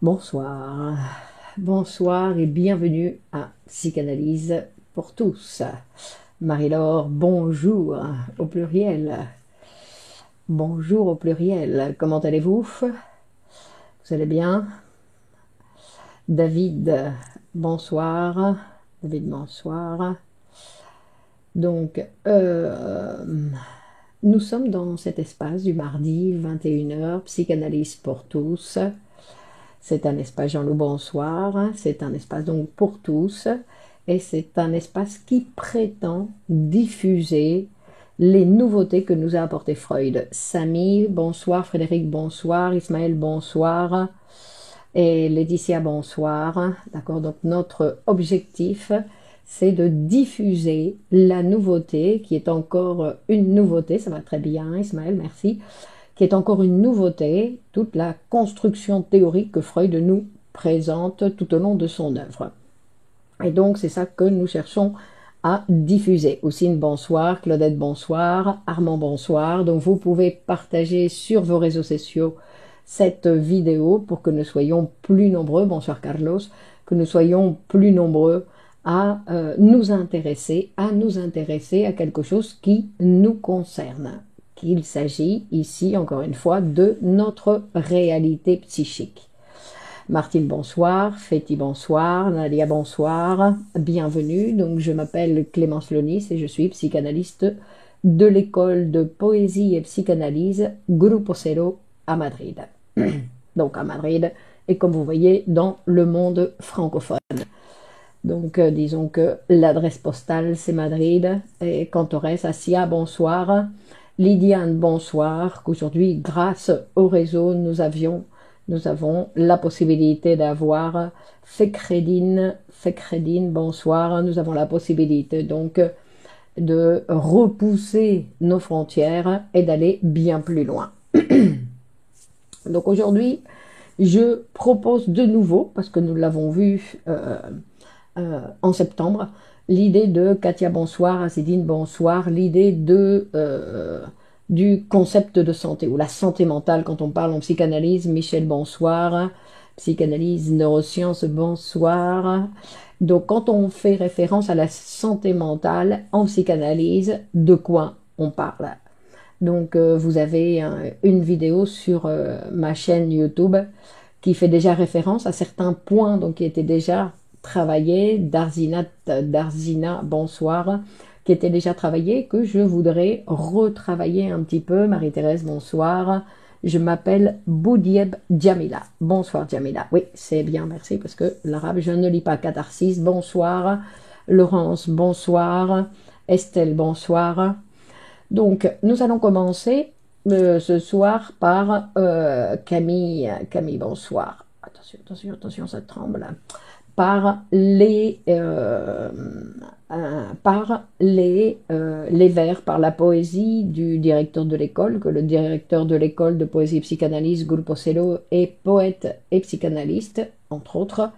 Bonsoir, bonsoir et bienvenue à Psychanalyse pour tous. Marie-Laure, bonjour au pluriel. Bonjour au pluriel, comment allez-vous? Vous allez bien? David, bonsoir. David, bonsoir. Donc, nous sommes dans cet espace du mardi, 21h, Psychanalyse pour tous. C'est un espace Jean-Loup, bonsoir. C'est un espace donc pour tous. Et c'est un espace qui prétend diffuser les nouveautés que nous a apporté Freud. Samy, bonsoir. Frédéric, bonsoir. Ismaël, bonsoir. Et Laetitia, bonsoir. D'accord, donc notre objectif, c'est de diffuser la nouveauté, qui est encore une nouveauté. Ça va très bien, Ismaël, merci. Qui est encore une nouveauté, toute la construction théorique que Freud nous présente tout au long de son œuvre. Et donc, c'est ça que nous cherchons à diffuser. Oussine, bonsoir. Claudette, bonsoir. Armand, bonsoir. Donc, vous pouvez partager sur vos réseaux sociaux cette vidéo pour que nous soyons plus nombreux. Bonsoir, Carlos. Que nous soyons plus nombreux à nous intéresser à quelque chose qui nous concerne. Il s'agit ici, encore une fois, de notre réalité psychique. Martine, bonsoir. Féti, bonsoir. Nadia, bonsoir. Bienvenue. Donc, je m'appelle Clémence Lonis et je suis psychanalyste de l'école de poésie et psychanalyse Grupo Zero à Madrid. Donc, à Madrid, et comme vous voyez, dans le monde francophone. Donc, disons que l'adresse postale, c'est Madrid. Et Cantores, Asia, bonsoir. Lydiane, bonsoir, qu'aujourd'hui, grâce au réseau, nous avons la possibilité d'avoir Fekredine, bonsoir, nous avons la possibilité donc de repousser nos frontières et d'aller bien plus loin. Donc aujourd'hui, je propose de nouveau, parce que nous l'avons vu en septembre, l'idée de Katia, bonsoir, Azedine, bonsoir, l'idée du concept de santé, ou la santé mentale quand on parle en psychanalyse. Michel, bonsoir, psychanalyse, neurosciences, bonsoir. Donc quand on fait référence à la santé mentale en psychanalyse, de quoi on parle? Donc vous avez une vidéo sur ma chaîne YouTube qui fait déjà référence à certains points donc, qui étaient déjà travaillé, Darzina, bonsoir, qui était déjà travaillé, que je voudrais retravailler un petit peu. Marie-Thérèse, bonsoir. Je m'appelle Boudieb Djamila. Bonsoir Djamila. Oui, c'est bien, merci, parce que l'arabe, je ne lis pas. Catharsis, bonsoir. Laurence, bonsoir. Estelle, bonsoir. Donc, nous allons commencer ce soir par Camille. Camille, bonsoir. Attention, ça tremble. Par les vers, par la poésie du directeur de l'école, que le directeur de l'école de poésie et psychanalyse, Grupo Zero, est poète et psychanalyste, entre autres.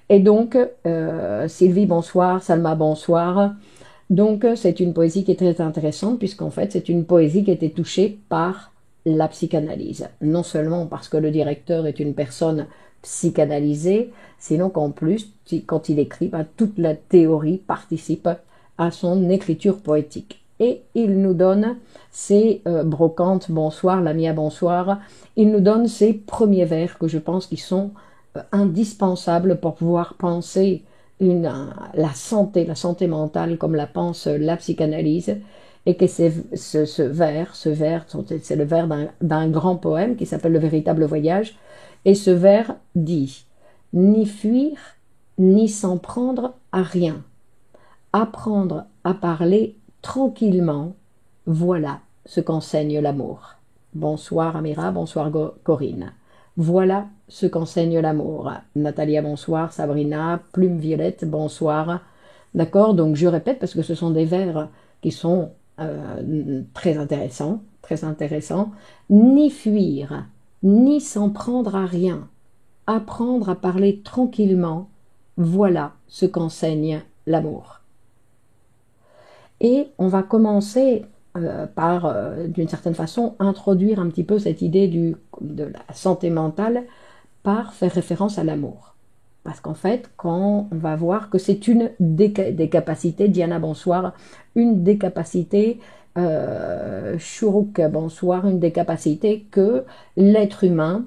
Et donc, Sylvie, bonsoir, Salma, bonsoir. Donc, c'est une poésie qui est très intéressante, puisqu'en fait, c'est une poésie qui a été touchée par la psychanalyse. Non seulement parce que le directeur est une personne psychanalysée, sinon qu'en plus, quand il écrit, toute la théorie participe à son écriture poétique. Et il nous donne ces brocantes, bonsoir, Lamia, bonsoir, il nous donne ces premiers vers que je pense qui sont indispensables pour pouvoir penser la santé mentale comme la pense la psychanalyse, et que ce vers, c'est le vers d'un grand poème qui s'appelle Le véritable voyage, et ce vers dit « Ni fuir, ni s'en prendre à rien. Apprendre à parler tranquillement, voilà ce qu'enseigne l'amour. » Bonsoir Amira, bonsoir Corinne. Voilà ce qu'enseigne l'amour. Natalia, bonsoir. Sabrina, Plume Violette, bonsoir. D'accord, donc je répète parce que ce sont des vers qui sont très intéressants. Ni fuir, ni s'en prendre à rien. Apprendre à parler tranquillement, voilà ce qu'enseigne l'amour. Et on va commencer par, d'une certaine façon, introduire un petit peu cette idée de la santé mentale par faire référence à l'amour. Parce qu'en fait, quand on va voir que c'est une des capacités, Diana, bonsoir, une des capacités, Shuruk, bonsoir, une des capacités que l'être humain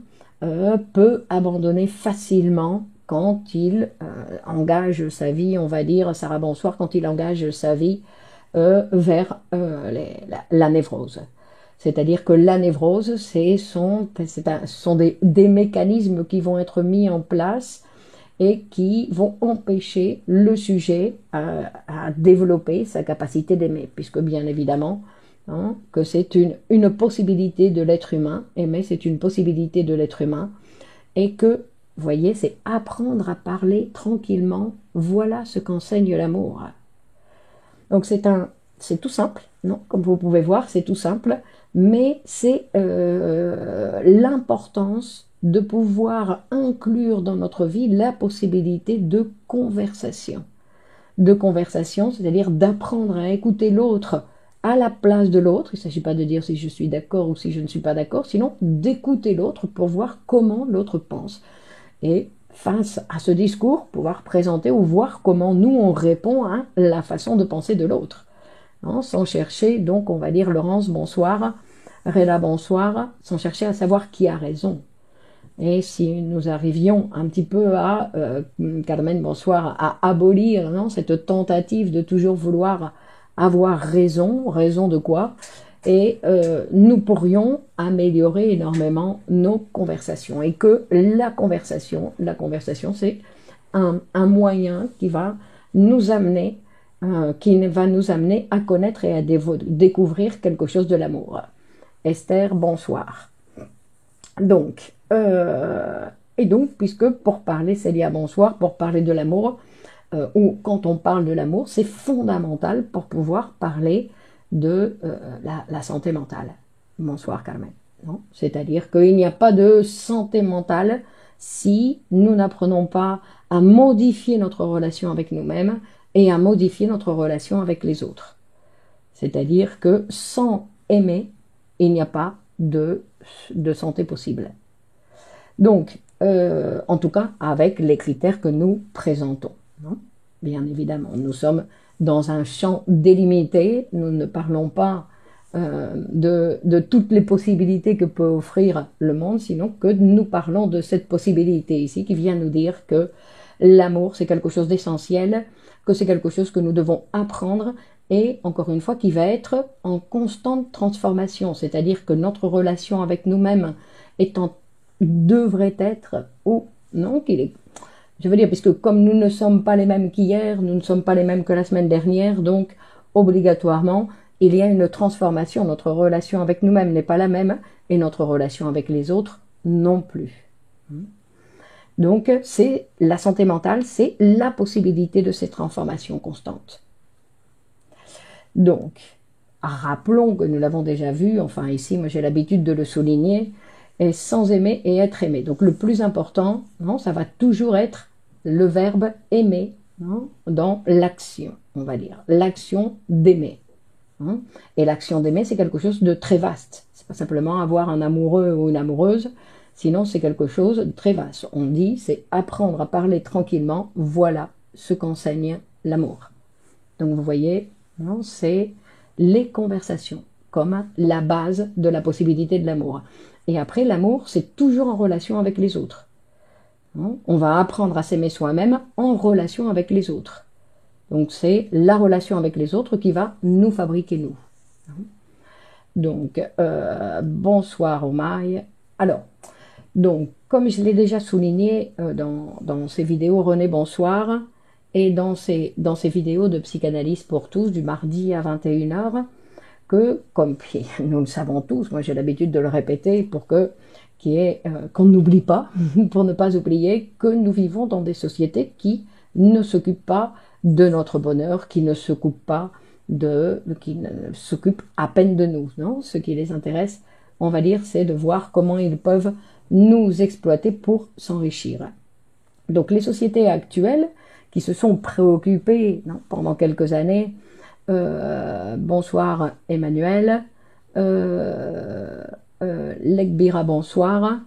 peut abandonner facilement quand il engage sa vie, on va dire, Sarah, bonsoir, quand il engage sa vie vers la névrose. C'est-à-dire que la névrose, ce sont des mécanismes qui vont être mis en place et qui vont empêcher le sujet à développer sa capacité d'aimer, puisque bien évidemment, hein, que c'est une possibilité de l'être humain, aimer c'est une possibilité de l'être humain, et que, vous voyez, c'est apprendre à parler tranquillement, voilà ce qu'enseigne l'amour. Donc c'est tout simple, non? Comme vous pouvez voir, c'est tout simple, mais c'est l'importance de pouvoir inclure dans notre vie la possibilité de conversation. De conversation, c'est-à-dire d'apprendre à écouter l'autre à la place de l'autre. Il ne s'agit pas de dire si je suis d'accord ou si je ne suis pas d'accord, sinon d'écouter l'autre pour voir comment l'autre pense. Et face à ce discours, pouvoir présenter ou voir comment nous on répond à la façon de penser de l'autre. Hein, sans chercher, donc on va dire Laurence, bonsoir, Reda, bonsoir, sans chercher à savoir qui a raison. Et si nous arrivions un petit peu à, Carmen, bonsoir, à abolir non, cette tentative de toujours vouloir avoir raison, raison de quoi, et nous pourrions améliorer énormément nos conversations. Et que la conversation c'est un moyen qui va nous amener à connaître et à découvrir quelque chose de l'amour. Esther, bonsoir. Donc, et donc, puisque pour parler, Célia, bonsoir, pour parler de l'amour, ou quand on parle de l'amour, c'est fondamental pour pouvoir parler de la santé mentale. Bonsoir Carmen. C'est-à-dire qu'il n'y a pas de santé mentale si nous n'apprenons pas à modifier notre relation avec nous-mêmes et à modifier notre relation avec les autres. C'est-à-dire que sans aimer, il n'y a pas de santé possible. Donc, en tout cas, avec les critères que nous présentons. Non? Bien évidemment, nous sommes dans un champ délimité, nous ne parlons pas de toutes les possibilités que peut offrir le monde, sinon que nous parlons de cette possibilité ici qui vient nous dire que l'amour c'est quelque chose d'essentiel, que c'est quelque chose que nous devons apprendre et encore une fois qui va être en constante transformation, c'est-à-dire que notre relation avec nous-mêmes devrait être ou non qu'il est. Je veux dire, puisque comme nous ne sommes pas les mêmes qu'hier, nous ne sommes pas les mêmes que la semaine dernière, donc obligatoirement, il y a une transformation. Notre relation avec nous-mêmes n'est pas la même et notre relation avec les autres non plus. Donc, c'est la santé mentale, c'est la possibilité de ces transformations constantes. Donc, rappelons que nous l'avons déjà vu, enfin ici, moi j'ai l'habitude de le souligner, et sans aimer et être aimé. Donc le plus important, non, ça va toujours être le verbe aimer, non, dans l'action, on va dire. L'action d'aimer. Hein. Et l'action d'aimer, c'est quelque chose de très vaste. C'est pas simplement avoir un amoureux ou une amoureuse, sinon c'est quelque chose de très vaste. On dit, c'est apprendre à parler tranquillement, voilà ce qu'enseigne l'amour. Donc vous voyez, non, c'est les conversations comme la base de la possibilité de l'amour. Et après, l'amour, c'est toujours en relation avec les autres. On va apprendre à s'aimer soi-même en relation avec les autres. Donc, c'est la relation avec les autres qui va nous fabriquer nous. Donc, bonsoir Omaï. Alors, donc, comme je l'ai déjà souligné dans ces vidéos, René, bonsoir, et dans ces vidéos de psychanalyse pour tous, du mardi à 21h, que, comme nous le savons tous, moi j'ai l'habitude de le répéter pour qu'on n'oublie pas, pour ne pas oublier que nous vivons dans des sociétés qui ne s'occupent pas de notre bonheur, qui ne s'occupent à peine de nous. Non, ce qui les intéresse, on va dire, c'est de voir comment ils peuvent nous exploiter pour s'enrichir. Donc les sociétés actuelles qui se sont préoccupées pendant quelques années, bonsoir Emmanuel, Legbira bonsoir,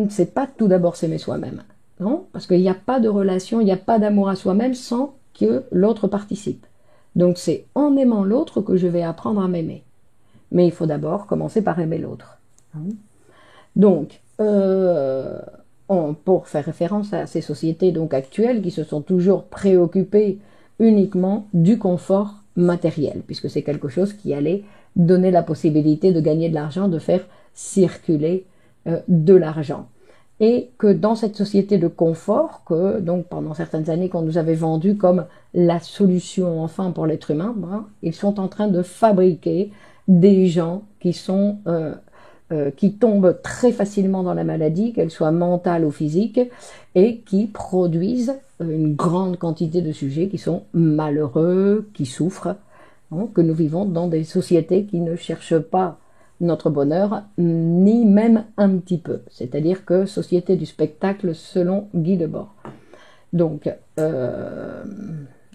c'est pas tout d'abord s'aimer soi-même, non, parce qu'il n'y a pas de relation, il n'y a pas d'amour à soi-même sans que l'autre participe. Donc c'est en aimant l'autre que je vais apprendre à m'aimer. Mais il faut d'abord commencer par aimer l'autre. Donc, pour faire référence à ces sociétés donc actuelles qui se sont toujours préoccupées uniquement du confort matériel, puisque c'est quelque chose qui allait donner la possibilité de gagner de l'argent, de faire circuler de l'argent. Et que dans cette société de confort, que donc pendant certaines années qu'on nous avait vendu comme la solution enfin pour l'être humain, ils sont en train de fabriquer des gens qui tombent très facilement dans la maladie, qu'elle soit mentale ou physique, et qui produisent une grande quantité de sujets qui sont malheureux, qui souffrent, que nous vivons dans des sociétés qui ne cherchent pas notre bonheur, ni même un petit peu. C'est-à-dire que société du spectacle selon Guy Debord. Donc,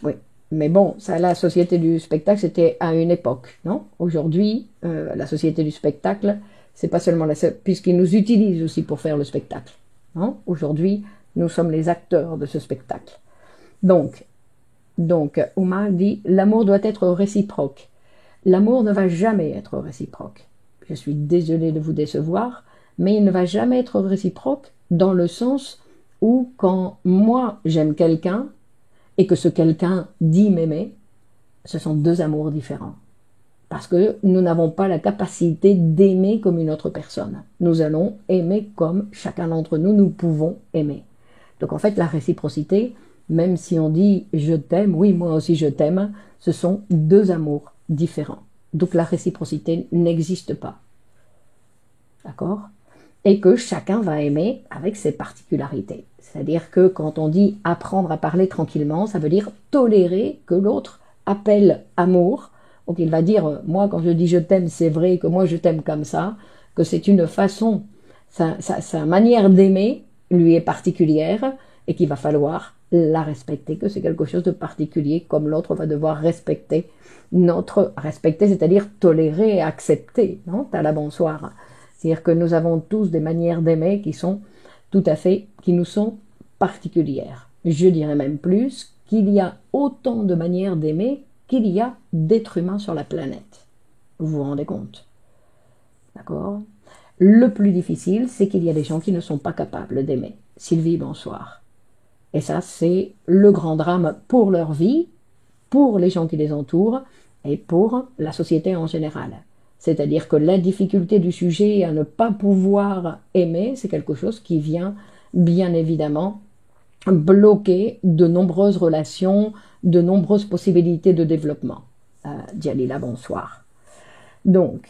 oui. Mais bon, ça, la société du spectacle, c'était à une époque, non? Aujourd'hui, la société du spectacle, c'est pas seulement puisqu'ils nous utilisent aussi pour faire le spectacle. Aujourd'hui, nous sommes les acteurs de ce spectacle. Donc Oumar dit, l'amour doit être réciproque. L'amour ne va jamais être réciproque. Je suis désolée de vous décevoir, mais il ne va jamais être réciproque dans le sens où quand moi j'aime quelqu'un et que ce quelqu'un dit m'aimer, ce sont deux amours différents. Parce que nous n'avons pas la capacité d'aimer comme une autre personne. Nous allons aimer comme chacun d'entre nous, nous pouvons aimer. Donc en fait, la réciprocité, même si on dit « je t'aime », oui, moi aussi je t'aime, ce sont deux amours différents. Donc la réciprocité n'existe pas. D'accord? Et que chacun va aimer avec ses particularités. C'est-à-dire que quand on dit apprendre à parler tranquillement, ça veut dire tolérer que l'autre appelle amour. Donc il va dire, moi quand je dis je t'aime, c'est vrai que moi je t'aime comme ça, que c'est une façon, sa manière d'aimer lui est particulière et qu'il va falloir la respecter, que c'est quelque chose de particulier, comme l'autre va devoir respecter respecter, c'est-à-dire tolérer et accepter, non? T'as la bonsoir. C'est-à-dire que nous avons tous des manières d'aimer qui nous sont particulières. Je dirais même plus qu'il y a autant de manières d'aimer qu'il y a d'êtres humains sur la planète. Vous vous rendez compte? D'accord? Le plus difficile, c'est qu'il y a des gens qui ne sont pas capables d'aimer. Sylvie, bonsoir. Et ça, c'est le grand drame pour leur vie, pour les gens qui les entourent et pour la société en général. C'est-à-dire que la difficulté du sujet à ne pas pouvoir aimer, c'est quelque chose qui vient bien évidemment bloquer de nombreuses relations, de nombreuses possibilités de développement. Djalila, bonsoir. Donc,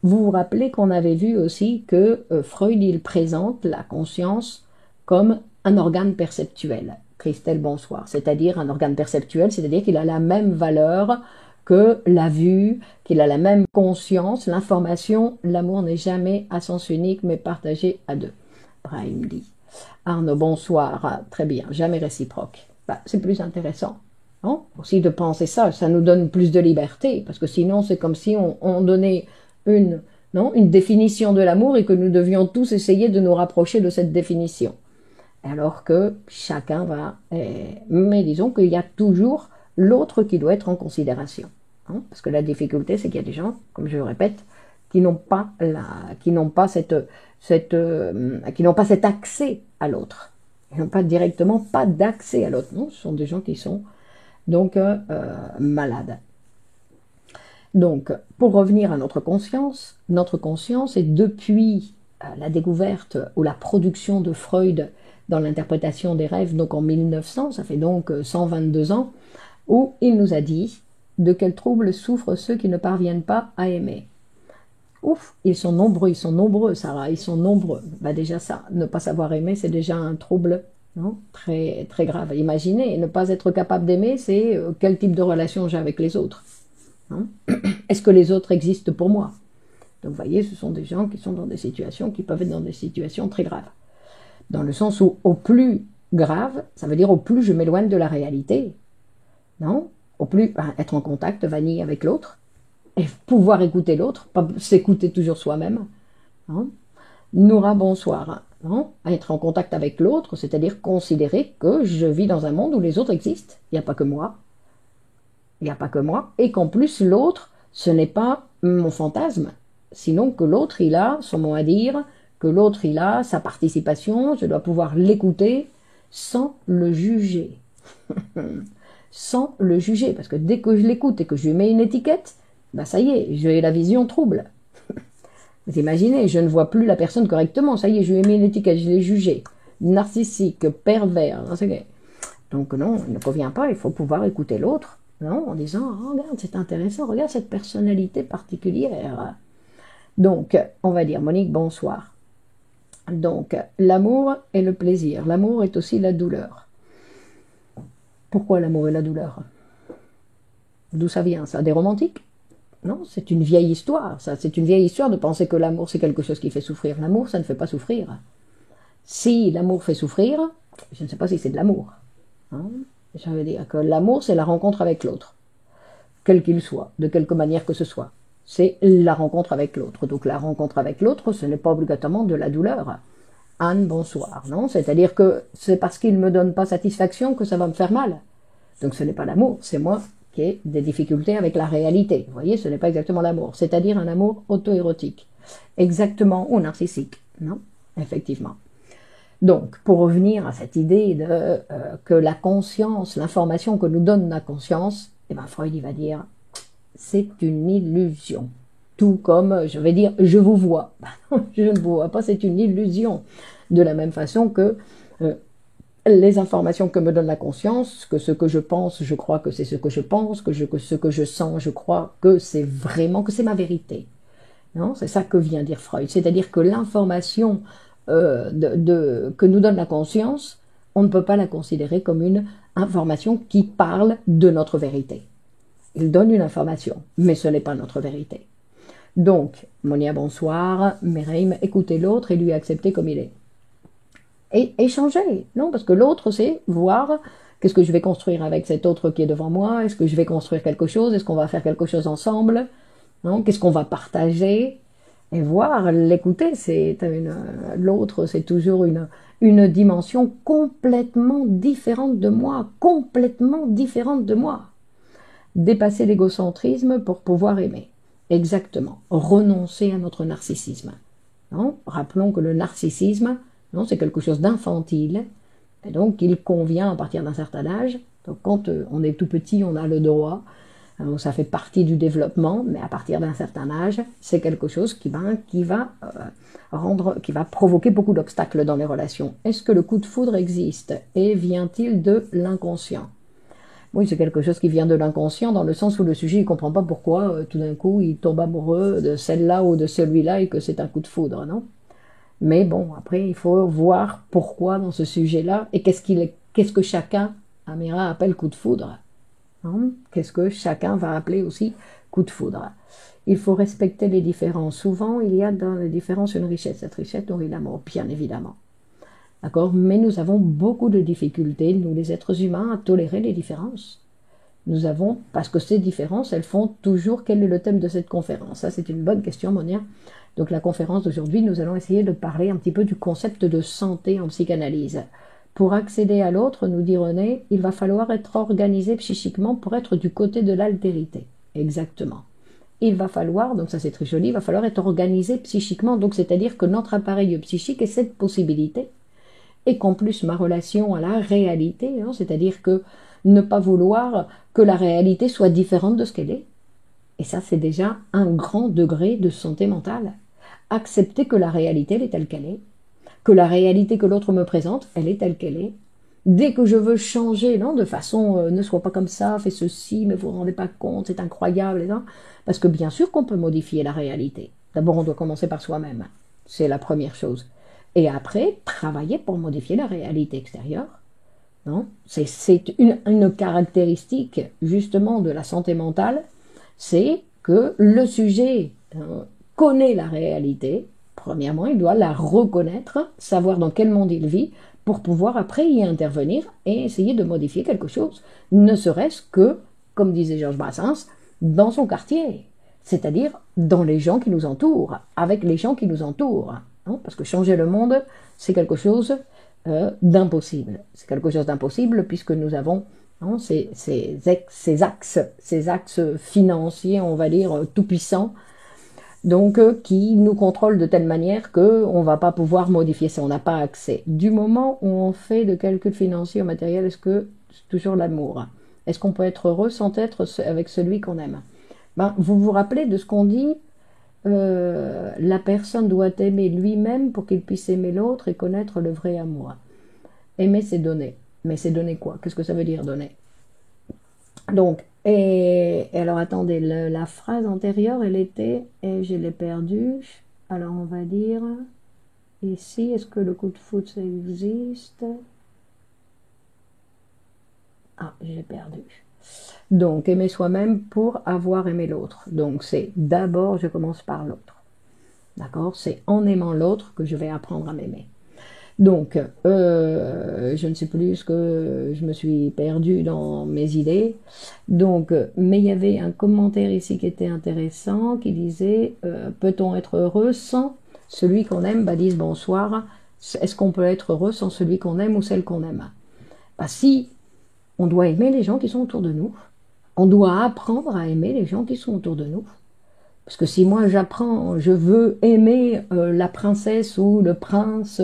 vous vous rappelez qu'on avait vu aussi que Freud, il présente la conscience comme un organe perceptuel. Christelle, bonsoir. C'est-à-dire un organe perceptuel, c'est-à-dire qu'il a la même valeur que la vue, qu'il a la même conscience, l'information. L'amour n'est jamais à sens unique, mais partagé à deux. Brahim dit. Arnaud, bonsoir. Très bien, jamais réciproque. C'est plus intéressant. Non? Aussi de penser ça, ça nous donne plus de liberté, parce que sinon c'est comme si on donnait une définition de l'amour et que nous devions tous essayer de nous rapprocher de cette définition. Alors que chacun va... mais disons qu'il y a toujours l'autre qui doit être en considération. Parce que la difficulté, c'est qu'il y a des gens, comme je le répète, qui n'ont pas cet accès à l'autre. Ils n'ont pas directement pas d'accès à l'autre. Non, ce sont des gens qui sont donc malades. Donc, pour revenir à notre conscience est depuis la découverte ou la production de Freud dans l'interprétation des rêves, donc en 1900, ça fait donc 122 ans, où il nous a dit de quels troubles souffrent ceux qui ne parviennent pas à aimer. Ouf, ils sont nombreux, Sarah, ils sont nombreux. Déjà ça, ne pas savoir aimer, c'est déjà un trouble très, très grave. Imaginez, ne pas être capable d'aimer, c'est quel type de relation j'ai avec les autres. Est-ce que les autres existent pour moi? Donc vous voyez, ce sont des gens qui sont dans des situations, qui peuvent être dans des situations très graves. Dans le sens où au plus grave, ça veut dire au plus je m'éloigne de la réalité. Non? Au plus être en contact, vanille avec l'autre, et pouvoir écouter l'autre, pas s'écouter toujours soi-même. Hein? Noura, bonsoir. Non? Être en contact avec l'autre, c'est-à-dire considérer que je vis dans un monde où les autres existent. Il n'y a pas que moi. Il n'y a pas que moi. Et qu'en plus, l'autre, ce n'est pas mon fantasme. Sinon que l'autre, il a son mot à dire, que l'autre, il a sa participation, je dois pouvoir l'écouter sans le juger. Sans le juger. Parce que dès que je l'écoute et que je lui mets une étiquette, ben ça y est, j'ai la vision trouble. Vous imaginez, je ne vois plus la personne correctement. Ça y est, je lui ai mis une étiquette, je l'ai jugé. Narcissique, pervers. Donc non, il ne convient pas, il faut pouvoir écouter l'autre. Non, en disant, oh, regarde, c'est intéressant, regarde cette personnalité particulière. Donc, on va dire, Monique, bonsoir. Donc, l'amour et le plaisir. L'amour est aussi la douleur. Pourquoi l'amour et la douleur? D'où ça vient, ça? Des romantiques? Non, c'est une vieille histoire, ça. C'est une vieille histoire de penser que l'amour, c'est quelque chose qui fait souffrir. L'amour, ça ne fait pas souffrir. Si l'amour fait souffrir, je ne sais pas si c'est de l'amour. Hein? Ça veut dire que l'amour, c'est la rencontre avec l'autre. Quel qu'il soit, de quelque manière que ce soit. C'est la rencontre avec l'autre. Donc la rencontre avec l'autre, ce n'est pas obligatoirement de la douleur. Anne, bonsoir. Non, c'est-à-dire que c'est parce qu'il ne me donne pas satisfaction que ça va me faire mal. Donc ce n'est pas l'amour, c'est moi qui ai des difficultés avec la réalité. Vous voyez, ce n'est pas exactement l'amour. C'est-à-dire un amour auto-érotique. Exactement, ou narcissique. Non, effectivement. Donc, pour revenir à cette idée de que la conscience, l'information que nous donne la conscience, eh ben Freud il va dire, c'est une illusion. Tout comme, je vais dire, je vous vois. Je ne vous vois pas, c'est une illusion. De la même façon que les informations que me donne la conscience, que ce que je pense, je crois que c'est ce que je pense, que ce que je sens, je crois que c'est vraiment, que c'est ma vérité. Non, c'est ça que vient dire Freud. C'est-à-dire que l'information que nous donne la conscience, on ne peut pas la considérer comme une information qui parle de notre vérité. Il donne une information, mais ce n'est pas notre vérité. Donc, Monia, bonsoir, Mereim, écoutez l'autre et lui accepter comme il est. Et échanger, non, parce que l'autre, c'est voir qu'est-ce que je vais construire avec cet autre qui est devant moi, est-ce que je vais construire quelque chose, est-ce qu'on va faire quelque chose ensemble, non, qu'est-ce qu'on va partager, et voir, l'écouter, l'autre, c'est toujours une dimension complètement différente de moi, complètement différente de moi. Dépasser l'égocentrisme pour pouvoir aimer. Exactement. Renoncer à notre narcissisme. Non? Rappelons que le narcissisme, non, c'est quelque chose d'infantile, et donc il convient à partir d'un certain âge. Donc quand on est tout petit, on a le droit, ça fait partie du développement, mais à partir d'un certain âge, c'est quelque chose qui va provoquer beaucoup d'obstacles dans les relations. Est-ce que le coup de foudre existe? Et vient-il de l'inconscient? Oui, c'est quelque chose qui vient de l'inconscient, dans le sens où le sujet ne comprend pas pourquoi tout d'un coup il tombe amoureux de celle-là ou de celui-là et que c'est un coup de foudre, non? Mais bon, après, il faut voir pourquoi dans ce sujet-là et qu'est-ce que chacun, Amira, appelle coup de foudre. Hein? Qu'est-ce que chacun va appeler aussi coup de foudre. Il faut respecter les différences. Souvent, il y a dans les différences une richesse. Cette richesse nourrit l'amour, bien évidemment. D'accord? Mais nous avons beaucoup de difficultés, nous les êtres humains, à tolérer les différences. Parce que ces différences, elles font toujours, quel est le thème de cette conférence? Ça, c'est une bonne question, Monia. Donc la conférence d'aujourd'hui, nous allons essayer de parler un petit peu du concept de santé en psychanalyse. Pour accéder à l'autre, nous dit René, il va falloir être organisé psychiquement pour être du côté de l'altérité. Exactement. Il va falloir, donc ça c'est très joli, il va falloir être organisé psychiquement, donc c'est-à-dire que notre appareil psychique ait cette possibilité, et qu'en plus ma relation à la réalité, hein, c'est-à-dire que ne pas vouloir que la réalité soit différente de ce qu'elle est. Et ça, c'est déjà un grand degré de santé mentale. Accepter que la réalité, elle est telle qu'elle est, que la réalité que l'autre me présente, elle est telle qu'elle est. Dès que je veux changer, non, de façon, ne sois pas comme ça, fais ceci, mais vous ne vous rendez pas compte, c'est incroyable, non, parce que bien sûr qu'on peut modifier la réalité. D'abord, on doit commencer par soi-même. C'est la première chose. Et après, travailler pour modifier la réalité extérieure. Non, c'est une caractéristique justement de la santé mentale, c'est que le sujet connaît la réalité, premièrement, il doit la reconnaître, savoir dans quel monde il vit, pour pouvoir après y intervenir et essayer de modifier quelque chose. Ne serait-ce que, comme disait Georges Brassens, dans son quartier, c'est-à-dire dans les gens qui nous entourent, avec les gens qui nous entourent. Hein, parce que changer le monde, c'est quelque chose d'impossible. C'est quelque chose d'impossible puisque nous avons ces axes financiers, on va dire, tout-puissants, donc qui nous contrôlent de telle manière qu'on ne va pas pouvoir modifier ça, on n'a pas accès. Du moment où on fait de calculs financiers au matériel, est-ce que c'est toujours l'amour? Est-ce qu'on peut être heureux sans être avec celui qu'on aime? Ben, vous vous rappelez de ce qu'on dit, la personne doit aimer lui-même pour qu'il puisse aimer l'autre et connaître le vrai amour. Aimer, c'est donner. Mais c'est donner quoi? Qu'est-ce que ça veut dire donner? Donc, et alors attendez, la phrase antérieure, elle était, et je l'ai perdue, alors on va dire, ici, est-ce que le coup de foudre, ça existe? Ah, j'ai perdu. Donc, aimer soi-même pour avoir aimé l'autre. Donc, c'est d'abord, je commence par l'autre. D'accord? C'est en aimant l'autre que je vais apprendre à m'aimer. Donc, je ne sais plus ce que je me suis perdue dans mes idées. Donc, mais il y avait un commentaire ici qui était intéressant, qui disait peut-on être heureux sans celui qu'on aime? Bah, disent bonsoir. Est-ce qu'on peut être heureux sans celui qu'on aime ou celle qu'on aime? Bah, si on doit aimer les gens qui sont autour de nous, on doit apprendre à aimer les gens qui sont autour de nous. Parce que si moi j'apprends, je veux aimer la princesse ou le prince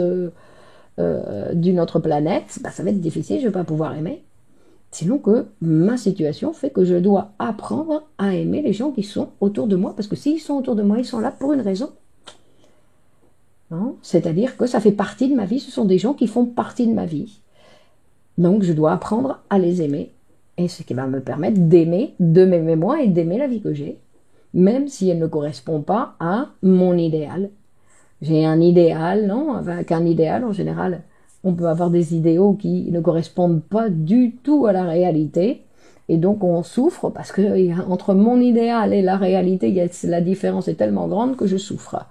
d'une autre planète, bah, ça va être difficile, je ne vais pas pouvoir aimer. Sinon que ma situation fait que je dois apprendre à aimer les gens qui sont autour de moi, parce que s'ils sont autour de moi, ils sont là pour une raison. C'est-à-dire que ça fait partie de ma vie, ce sont des gens qui font partie de ma vie. Donc je dois apprendre à les aimer, et ce qui va me permettre d'aimer, de m'aimer moi et d'aimer la vie que j'ai, même si elle ne correspond pas à mon idéal. J'ai un idéal, non? Avec un idéal, en général, on peut avoir des idéaux qui ne correspondent pas du tout à la réalité. Et donc, on souffre parce que entre mon idéal et la réalité, la différence est tellement grande que je souffre.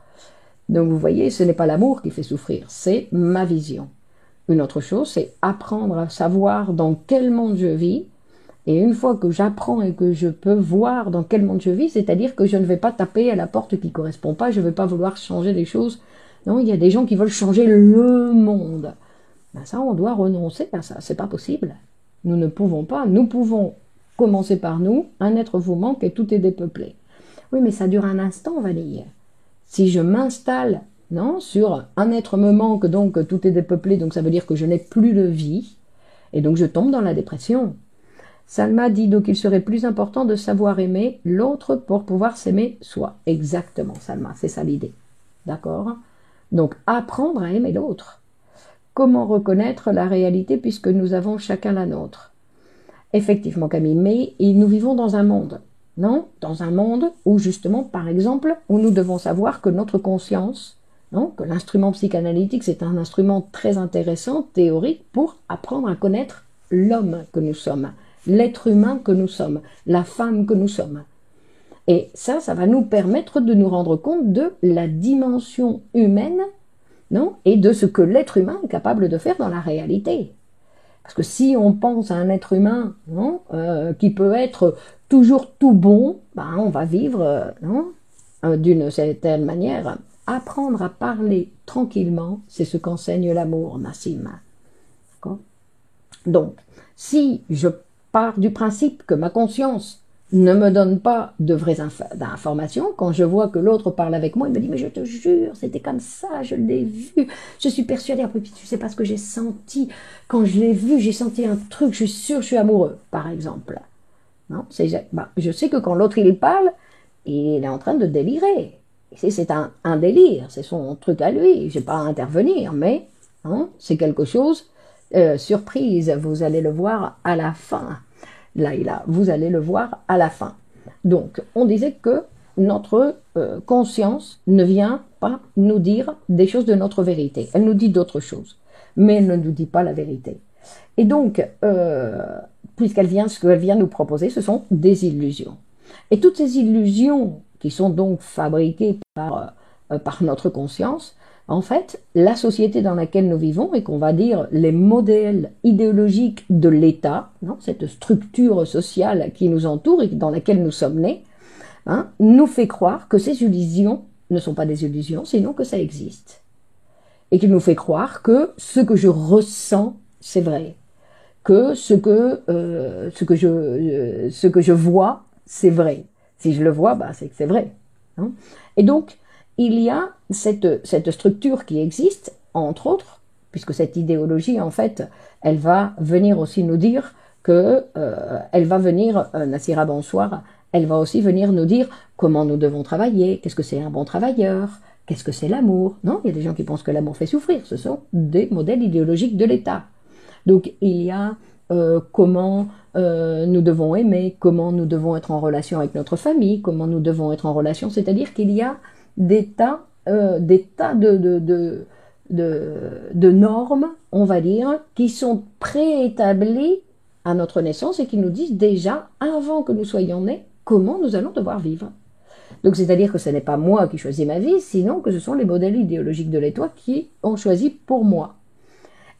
Donc, vous voyez, ce n'est pas l'amour qui fait souffrir, c'est ma vision. Une autre chose, c'est apprendre à savoir dans quel monde je vis. Et une fois que j'apprends et que je peux voir dans quel monde je vis, c'est-à-dire que je ne vais pas taper à la porte qui ne correspond pas, je ne vais pas vouloir changer les choses. Non, il y a des gens qui veulent changer le monde. Ben ça, on doit renoncer à ça, c'est pas possible. Nous ne pouvons pas, nous pouvons commencer par nous, un être vous manque et tout est dépeuplé. Oui, mais ça dure un instant, Vanille. Si je m'installe, non, sur un être me manque, donc tout est dépeuplé, donc ça veut dire que je n'ai plus de vie, et donc je tombe dans la dépression. Salma dit donc qu'il serait plus important de savoir aimer l'autre pour pouvoir s'aimer soi. Exactement, Salma, c'est ça l'idée. D'accord? Donc, apprendre à aimer l'autre. Comment reconnaître la réalité puisque nous avons chacun la nôtre? Effectivement, Camille, mais nous vivons dans un monde, non? Dans un monde où, justement, par exemple, où nous devons savoir que notre conscience, non? Que l'instrument psychanalytique, c'est un instrument très intéressant, théorique, pour apprendre à connaître l'homme que nous sommes, l'être humain que nous sommes, la femme que nous sommes. Et ça va nous permettre de nous rendre compte de la dimension humaine, non? Et de ce que l'être humain est capable de faire dans la réalité. Parce que si on pense à un être humain, non, qui peut être toujours tout bon, ben on va vivre d'une certaine manière. Apprendre à parler tranquillement, c'est ce qu'enseigne l'amour, Nassim. D'accord? Donc, si je pars du principe que ma conscience ne me donne pas de vraies informations, quand je vois que l'autre parle avec moi, il me dit « mais je te jure, c'était comme ça, je l'ai vu, je suis persuadée, après tu sais pas ce que j'ai senti, quand je l'ai vu, j'ai senti un truc, je suis sûre, je suis amoureux », par exemple. Non, je sais que quand l'autre il parle, il est en train de délirer. C'est un délire, c'est son truc à lui, je n'ai pas à intervenir, mais c'est quelque chose, surprise, vous allez le voir à la fin. Là, vous allez le voir à la fin. Donc, on disait que notre conscience ne vient pas nous dire des choses de notre vérité. Elle nous dit d'autres choses, mais elle ne nous dit pas la vérité. Et donc, ce qu'elle vient nous proposer, ce sont des illusions. Et toutes ces illusions qui sont donc fabriqués par notre conscience, en fait, la société dans laquelle nous vivons et qu'on va dire les modèles idéologiques de l'État, cette structure sociale qui nous entoure et dans laquelle nous sommes nés, nous fait croire que ces illusions ne sont pas des illusions, sinon que ça existe. Et qu'il nous fait croire que ce que je ressens, c'est vrai. Que ce que je vois, c'est vrai. Si je le vois, c'est que c'est vrai. Et donc, il y a cette structure qui existe, entre autres, puisque cette idéologie, en fait, elle va venir aussi nous dire que, elle va venir, Nassira, bonsoir, elle va aussi venir nous dire comment nous devons travailler, qu'est-ce que c'est un bon travailleur, qu'est-ce que c'est l'amour. Non, il y a des gens qui pensent que l'amour fait souffrir, ce sont des modèles idéologiques de l'État. Donc il y a comment nous devons aimer, comment nous devons être en relation avec notre famille, comment nous devons être en relation, c'est-à-dire qu'il y a des tas de normes, on va dire, qui sont préétablies à notre naissance et qui nous disent déjà, avant que nous soyons nés, comment nous allons devoir vivre. Donc c'est-à-dire que ce n'est pas moi qui choisis ma vie, sinon que ce sont les modèles idéologiques de l'État qui ont choisi pour moi.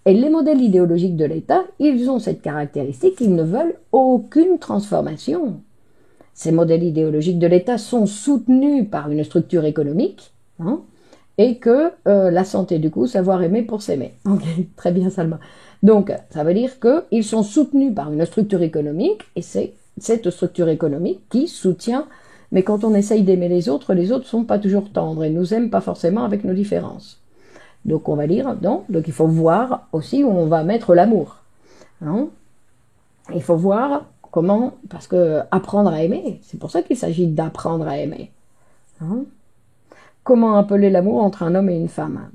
Et les modèles idéologiques de l'État, ils ont cette caractéristique, ils ne veulent aucune transformation. Ces modèles idéologiques de l'État sont soutenus par une structure économique, et que la santé, du coup, savoir aimer pour s'aimer. Ok, très bien, Salma. Donc, ça veut dire qu'ils sont soutenus par une structure économique, et c'est cette structure économique qui soutient, mais quand on essaye d'aimer les autres ne sont pas toujours tendres et nous aiment pas forcément avec nos différences. Donc on va dire, donc il faut voir aussi où on va mettre l'amour. Il faut voir comment, parce que apprendre à aimer, c'est pour ça qu'il s'agit d'apprendre à aimer. Comment appeler l'amour entre un homme et une femme?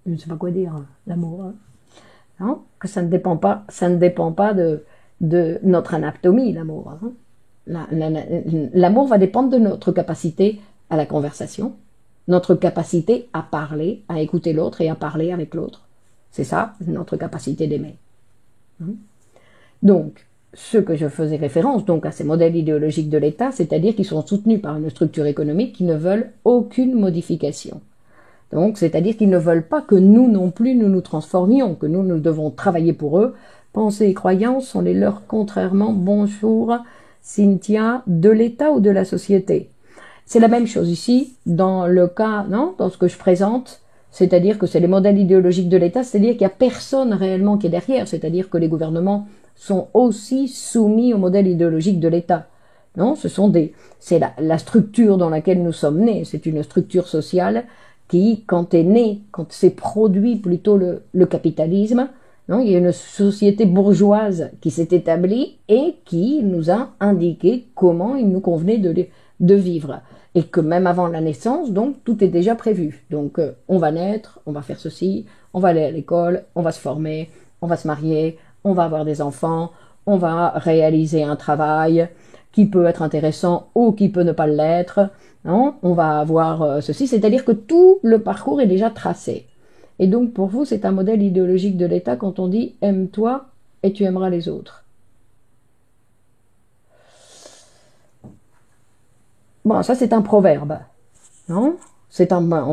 Je ne sais pas quoi dire, l'amour. Que ça ne dépend pas de notre anatomie, l'amour. L'amour va dépendre de notre capacité à la conversation, notre capacité à parler, à écouter l'autre et à parler avec l'autre. C'est ça, notre capacité d'aimer. Donc, ce que je faisais référence donc à ces modèles idéologiques de l'État, c'est-à-dire qu'ils sont soutenus par une structure économique qui ne veulent aucune modification. Donc, c'est-à-dire qu'ils ne veulent pas que nous non plus nous transformions, que nous devons travailler pour eux. Pensées et croyances sont les leurs contrairement. Bonjour, Cynthia, de l'État ou de la société. C'est la même chose ici, dans le cas, dans ce que je présente, c'est-à-dire que c'est les modèles idéologiques de l'État, c'est-à-dire qu'il n'y a personne réellement qui est derrière, c'est-à-dire que les gouvernements sont aussi soumis au modèle idéologique de l'État. C'est la structure dans laquelle nous sommes nés, c'est une structure sociale qui, quand c'est produit plutôt le capitalisme, il y a une société bourgeoise qui s'est établie et qui nous a indiqué comment il nous convenait de vivre. Et que même avant la naissance, donc, tout est déjà prévu. Donc, on va naître, on va faire ceci, on va aller à l'école, on va se former, on va se marier, on va avoir des enfants, on va réaliser un travail qui peut être intéressant ou qui peut ne pas l'être. On va avoir ceci, c'est-à-dire que tout le parcours est déjà tracé. Et donc, pour vous, c'est un modèle idéologique de l'État quand on dit « aime-toi et tu aimeras les autres ». Bon, ça, c'est un proverbe, on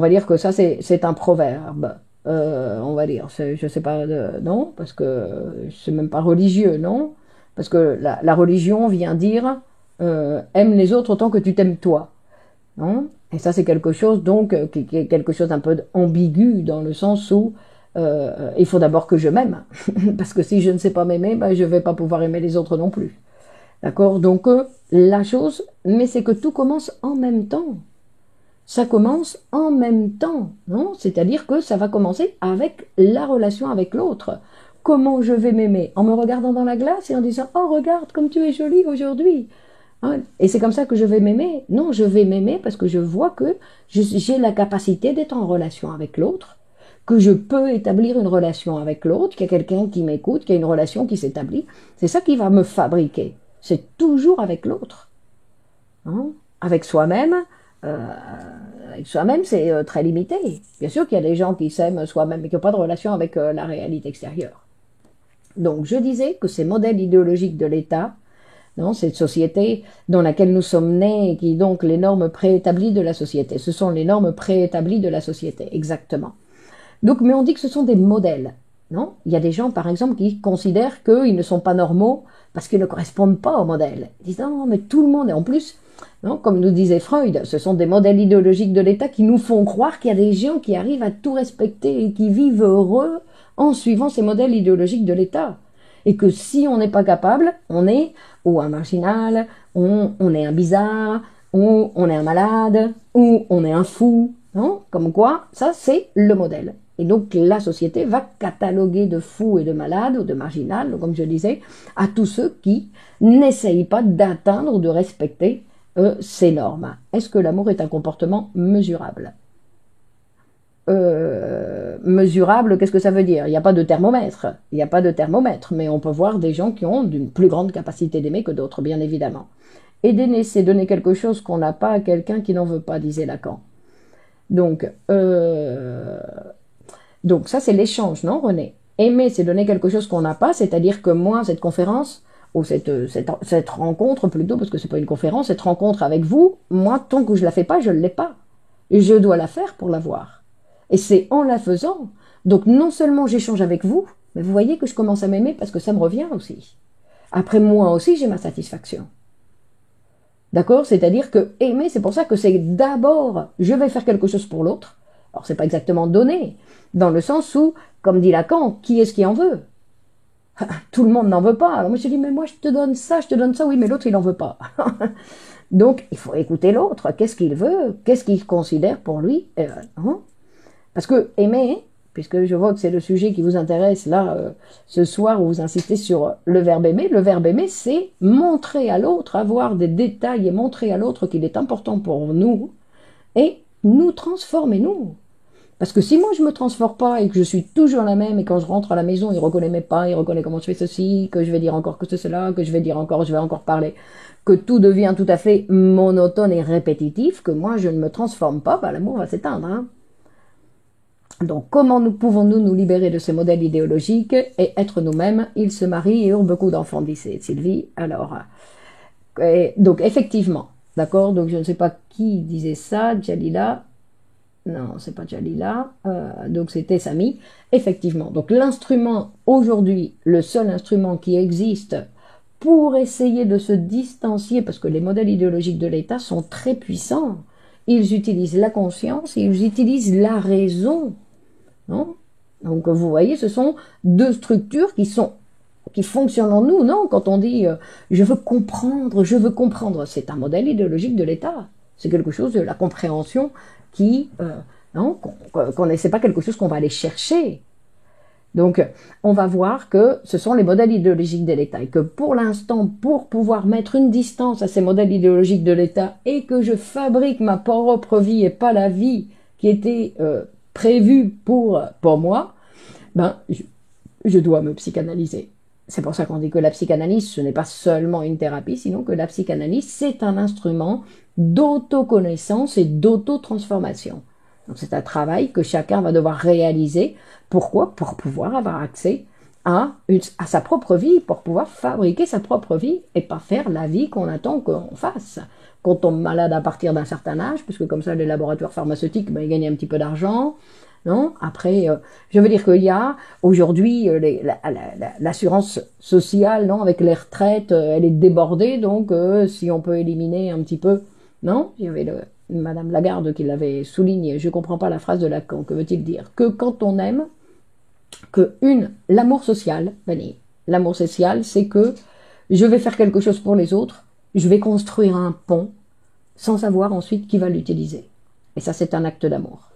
va dire que ça, c'est un proverbe. On va dire, je sais pas, non, parce que c'est même pas religieux, non, parce que la religion vient dire aime les autres autant que tu t'aimes toi. Et ça, c'est quelque chose donc qui est quelque chose d'un peu ambigu dans le sens où il faut d'abord que je m'aime, parce que si je ne sais pas m'aimer, je vais pas pouvoir aimer les autres non plus. D'accord? Donc la chose, mais c'est que tout commence en même temps. Ça commence en même temps, c'est-à-dire que ça va commencer avec la relation avec l'autre. Comment je vais m'aimer? En me regardant dans la glace et en disant « Oh, regarde comme tu es jolie aujourd'hui !» Et c'est comme ça que je vais m'aimer. Non, je vais m'aimer parce que je vois que j'ai la capacité d'être en relation avec l'autre, que je peux établir une relation avec l'autre, qu'il y a quelqu'un qui m'écoute, qu'il y a une relation qui s'établit. C'est ça qui va me fabriquer. C'est toujours avec l'autre. Avec soi-même, c'est très limité. Bien sûr qu'il y a des gens qui s'aiment soi-même, mais qui n'ont pas de relation avec la réalité extérieure. Donc, je disais que ces modèles idéologiques de l'État Non, cette société dans laquelle nous sommes nés, qui est donc les normes préétablies de la société. Ce sont les normes préétablies de la société, exactement. Donc, mais on dit que ce sont des modèles. Non, il y a des gens, par exemple, qui considèrent qu'ils ne sont pas normaux parce qu'ils ne correspondent pas au modèle. Ils disent non, mais tout le monde, et en plus, non, comme nous disait Freud, ce sont des modèles idéologiques de l'État qui nous font croire qu'il y a des gens qui arrivent à tout respecter et qui vivent heureux en suivant ces modèles idéologiques de l'État. Et que si on n'est pas capable, on est ou un marginal, on est un bizarre, ou on est un malade, ou on est un fou. Non, comme quoi, ça c'est le modèle. Et donc la société va cataloguer de fous et de malades, ou de marginal, comme je disais, à tous ceux qui n'essayent pas d'atteindre ou de respecter ces normes. Est-ce que l'amour est un comportement mesurable? Mesurable, qu'est-ce que ça veut dire? Il n'y a pas de thermomètre. Il n'y a pas de thermomètre, mais on peut voir des gens qui ont d'une plus grande capacité d'aimer que d'autres, bien évidemment. Aider, c'est donner quelque chose qu'on n'a pas à quelqu'un qui n'en veut pas, disait Lacan. Donc ça, c'est l'échange, non, René? Aimer, c'est donner quelque chose qu'on n'a pas, c'est-à-dire que moi, cette conférence, ou cette rencontre plutôt, parce que c'est pas une conférence, cette rencontre avec vous, moi, tant que je la fais pas, je ne l'ai pas. Et je dois la faire pour l'avoir. Et c'est en la faisant. Donc non seulement j'échange avec vous, mais vous voyez que je commence à m'aimer parce que ça me revient aussi. Après, moi aussi, j'ai ma satisfaction. D'accord? C'est-à-dire que aimer, c'est pour ça que c'est d'abord, je vais faire quelque chose pour l'autre. Alors, c'est pas exactement donner, dans le sens où, comme dit Lacan, qui est-ce qui en veut? Tout le monde n'en veut pas. Alors, moi, je dis, mais moi, je te donne ça, oui, mais l'autre, il n'en veut pas. Donc, il faut écouter l'autre. Qu'est-ce qu'il veut? Qu'est-ce qu'il considère pour lui? Hein? Parce que aimer, puisque je vois que c'est le sujet qui vous intéresse là, ce soir, où vous insistez sur le verbe aimer, c'est montrer à l'autre, avoir des détails et montrer à l'autre qu'il est important pour nous et nous transformer, nous. Parce que si moi je me transforme pas et que je suis toujours la même et quand je rentre à la maison, il reconnaît mes pas, il reconnaît comment je fais ceci, que je vais dire encore que c'est cela, que je vais encore parler, que tout devient tout à fait monotone et répétitif, que moi je ne me transforme pas, bah, l'amour va s'éteindre. Hein. Donc comment pouvons-nous nous libérer de ces modèles idéologiques et être nous-mêmes? Ils se marient et eurent beaucoup d'enfants, dit Sylvie. Alors, donc effectivement, d'accord, donc je ne sais pas qui disait ça, Jalila. Non, c'est pas Jalila, donc c'était Samy. Effectivement, donc l'instrument, aujourd'hui, le seul instrument qui existe pour essayer de se distancier, parce que les modèles idéologiques de l'État sont très puissants, ils utilisent la conscience, ils utilisent la raison. Non? Donc vous voyez, ce sont deux structures qui fonctionnent en nous, non? Quand on dit je veux comprendre, c'est un modèle idéologique de l'État. C'est quelque chose de la compréhension qui, non, c'est pas quelque chose qu'on va aller chercher. Donc, on va voir que ce sont les modèles idéologiques de l'État et que pour l'instant, pour pouvoir mettre une distance à ces modèles idéologiques de l'État et que je fabrique ma propre vie et pas la vie qui était prévue pour moi, ben, je dois me psychanalyser. C'est pour ça qu'on dit que la psychanalyse, ce n'est pas seulement une thérapie, sinon que la psychanalyse, c'est un instrument d'autoconnaissance et d'autotransformation. Donc c'est un travail que chacun va devoir réaliser. Pourquoi? Pour pouvoir avoir accès à sa propre vie, pour pouvoir fabriquer sa propre vie et pas faire la vie qu'on attend qu'on fasse. Qu'on tombe malade à partir d'un certain âge, puisque comme ça les laboratoires pharmaceutiques, ben, ils gagnent un petit peu d'argent. Non? Après, je veux dire qu'il y a aujourd'hui l'assurance sociale, non, avec les retraites, elle est débordée, donc si on peut éliminer un petit peu, non? Il y avait Madame Lagarde qui l'avait souligné. Je comprends pas la phrase de Lacan. Que veut-il dire? Que quand on aime, l'amour social, l'amour social, c'est que je vais faire quelque chose pour les autres, je vais construire un pont sans savoir ensuite qui va l'utiliser. Et ça, c'est un acte d'amour.